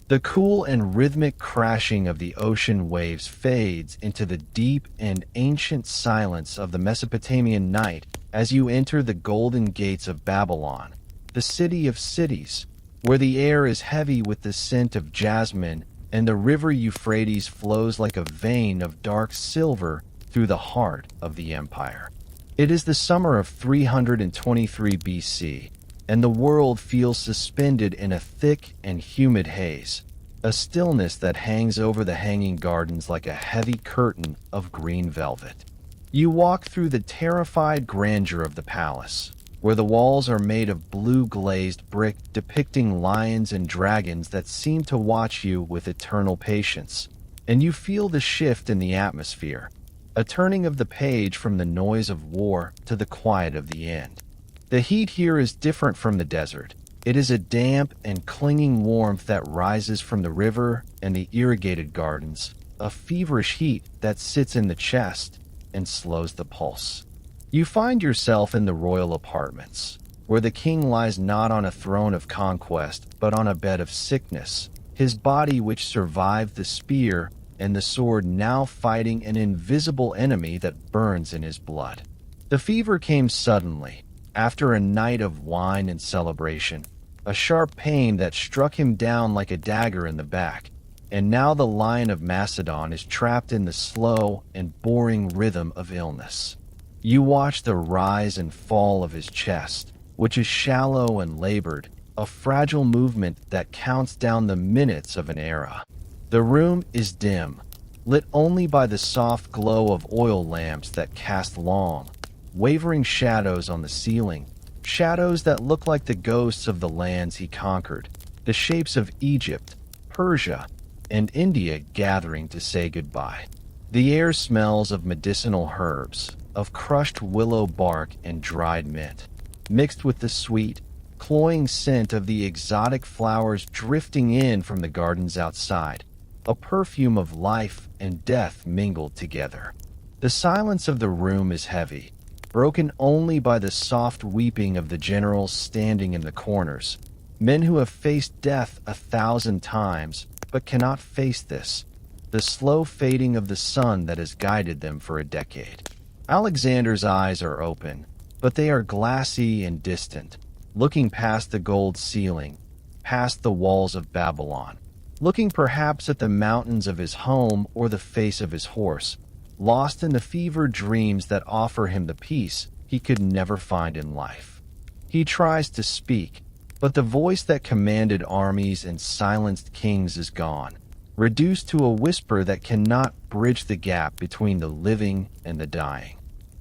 The cool and rhythmic crashing of the ocean waves fades into the deep and ancient silence of the Mesopotamian night as you enter the golden gates of Babylon, the city of cities, where the air is heavy with the scent of jasmine and the river Euphrates flows like a vein of dark silver through the heart of the empire. It is the summer of 323 BC, and the world feels suspended in a thick and humid haze, a stillness that hangs over the hanging gardens like a heavy curtain of green velvet. You walk through the terrified grandeur of the palace, where the walls are made of blue glazed brick depicting lions and dragons that seem to watch you with eternal patience, and you feel the shift in the atmosphere, a turning of the page from the noise of war to the quiet of the end. The heat here is different from the desert. It is a damp and clinging warmth that rises from the river and the irrigated gardens, a feverish heat that sits in the chest and slows the pulse. You find yourself in the royal apartments, where the king lies not on a throne of conquest, but on a bed of sickness, his body which survived the spear and the sword now fighting an invisible enemy that burns in his blood. The fever came suddenly, after a night of wine and celebration, a sharp pain that struck him down like a dagger in the back, and now the Lion of Macedon is trapped in the slow and boring rhythm of illness. You watch the rise and fall of his chest, which is shallow and labored, a fragile movement that counts down the minutes of an era. The room is dim, lit only by the soft glow of oil lamps that cast long, wavering shadows on the ceiling, shadows that look like the ghosts of the lands he conquered, the shapes of Egypt, Persia, and India gathering to say goodbye. The air smells of medicinal herbs, of crushed willow bark and dried mint, mixed with the sweet, cloying scent of the exotic flowers drifting in from the gardens outside, a perfume of life and death mingled together. The silence of the room is heavy, broken only by the soft weeping of the generals standing in the corners, men who have faced death 1,000 times but cannot face this, the slow fading of the sun that has guided them for a decade. Alexander's eyes are open, but they are glassy and distant, looking past the gold ceiling, past the walls of Babylon, looking perhaps at the mountains of his home or the face of his horse, lost in the fevered dreams that offer him the peace he could never find in life. He tries to speak, but the voice that commanded armies and silenced kings is gone, reduced to a whisper that cannot bridge the gap between the living and the dying.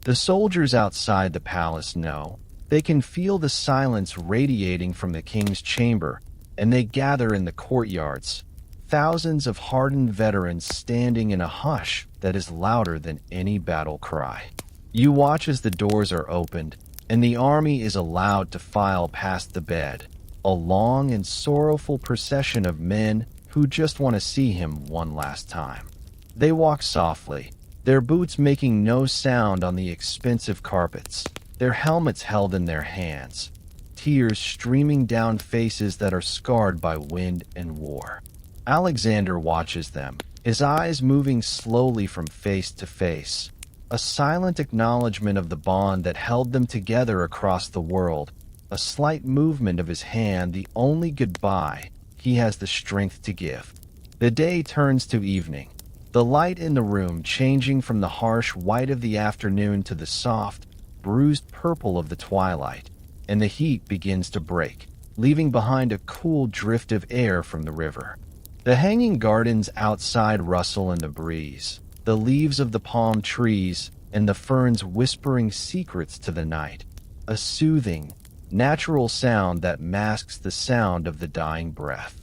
The soldiers outside the palace know. They can feel the silence radiating from the king's chamber, and they gather in the courtyards, thousands of hardened veterans standing in a hush that is louder than any battle cry. You watch as the doors are opened, and the army is allowed to file past the bed, a long and sorrowful procession of men who just want to see him one last time. They walk softly, their boots making no sound on the expensive carpets, their helmets held in their hands, tears streaming down faces that are scarred by wind and war. Alexander watches them, his eyes moving slowly from face to face, a silent acknowledgement of the bond that held them together across the world, a slight movement of his hand, the only goodbye he has the strength to give. The day turns to evening, the light in the room changing from the harsh white of the afternoon to the soft, bruised purple of the twilight, and the heat begins to break, leaving behind a cool drift of air from the river. The hanging gardens outside rustle in the breeze, the leaves of the palm trees and the ferns whispering secrets to the night, a soothing, natural sound that masks the sound of the dying breath.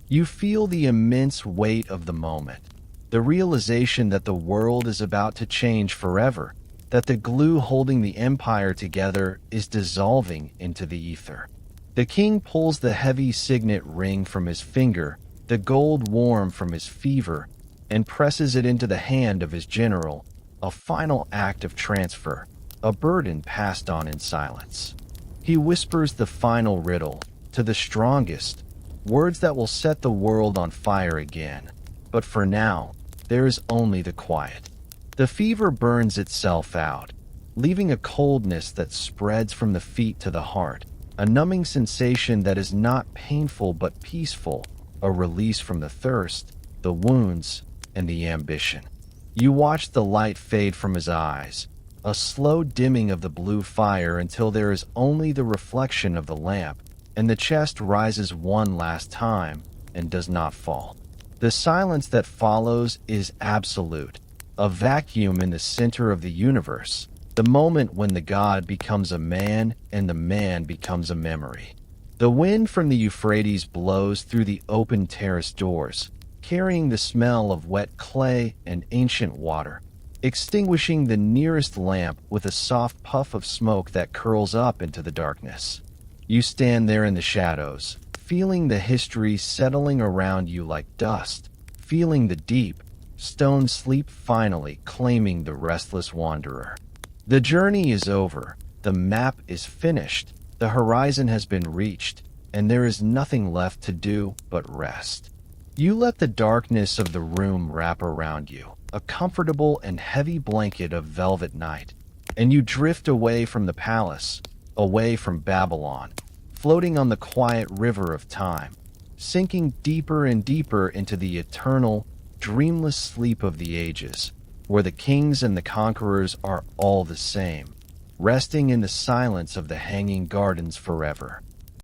You feel the immense weight of the moment, the realization that the world is about to change forever, that the glue holding the empire together is dissolving into the ether. The king pulls the heavy signet ring from his finger, the gold warm from his fever, and presses it into the hand of his general, a final act of transfer, a burden passed on in silence. He whispers the final riddle, to the strongest, words that will set the world on fire again. But for now, there is only the quiet. The fever burns itself out, leaving a coldness that spreads from the feet to the heart, a numbing sensation that is not painful but peaceful, a release from the thirst, the wounds, and the ambition. You watch the light fade from his eyes, a slow dimming of the blue fire until there is only the reflection of the lamp, and the chest rises one last time and does not fall. The silence that follows is absolute, a vacuum in the center of the universe, the moment when the god becomes a man and the man becomes a memory. The wind from the Euphrates blows through the open terrace doors, carrying the smell of wet clay and ancient water, extinguishing the nearest lamp with a soft puff of smoke that curls up into the darkness. You stand there in the shadows, feeling the history settling around you like dust, feeling the deep, stone sleep finally claiming the restless wanderer. The journey is over, the map is finished, the horizon has been reached, and there is nothing left to do but rest. You let the darkness of the room wrap around you, a comfortable and heavy blanket of velvet night, and you drift away from the palace, away from Babylon, floating on the quiet river of time, sinking deeper and deeper into the eternal, dreamless sleep of the ages, where the kings and the conquerors are all the same, resting in the silence of the hanging gardens forever.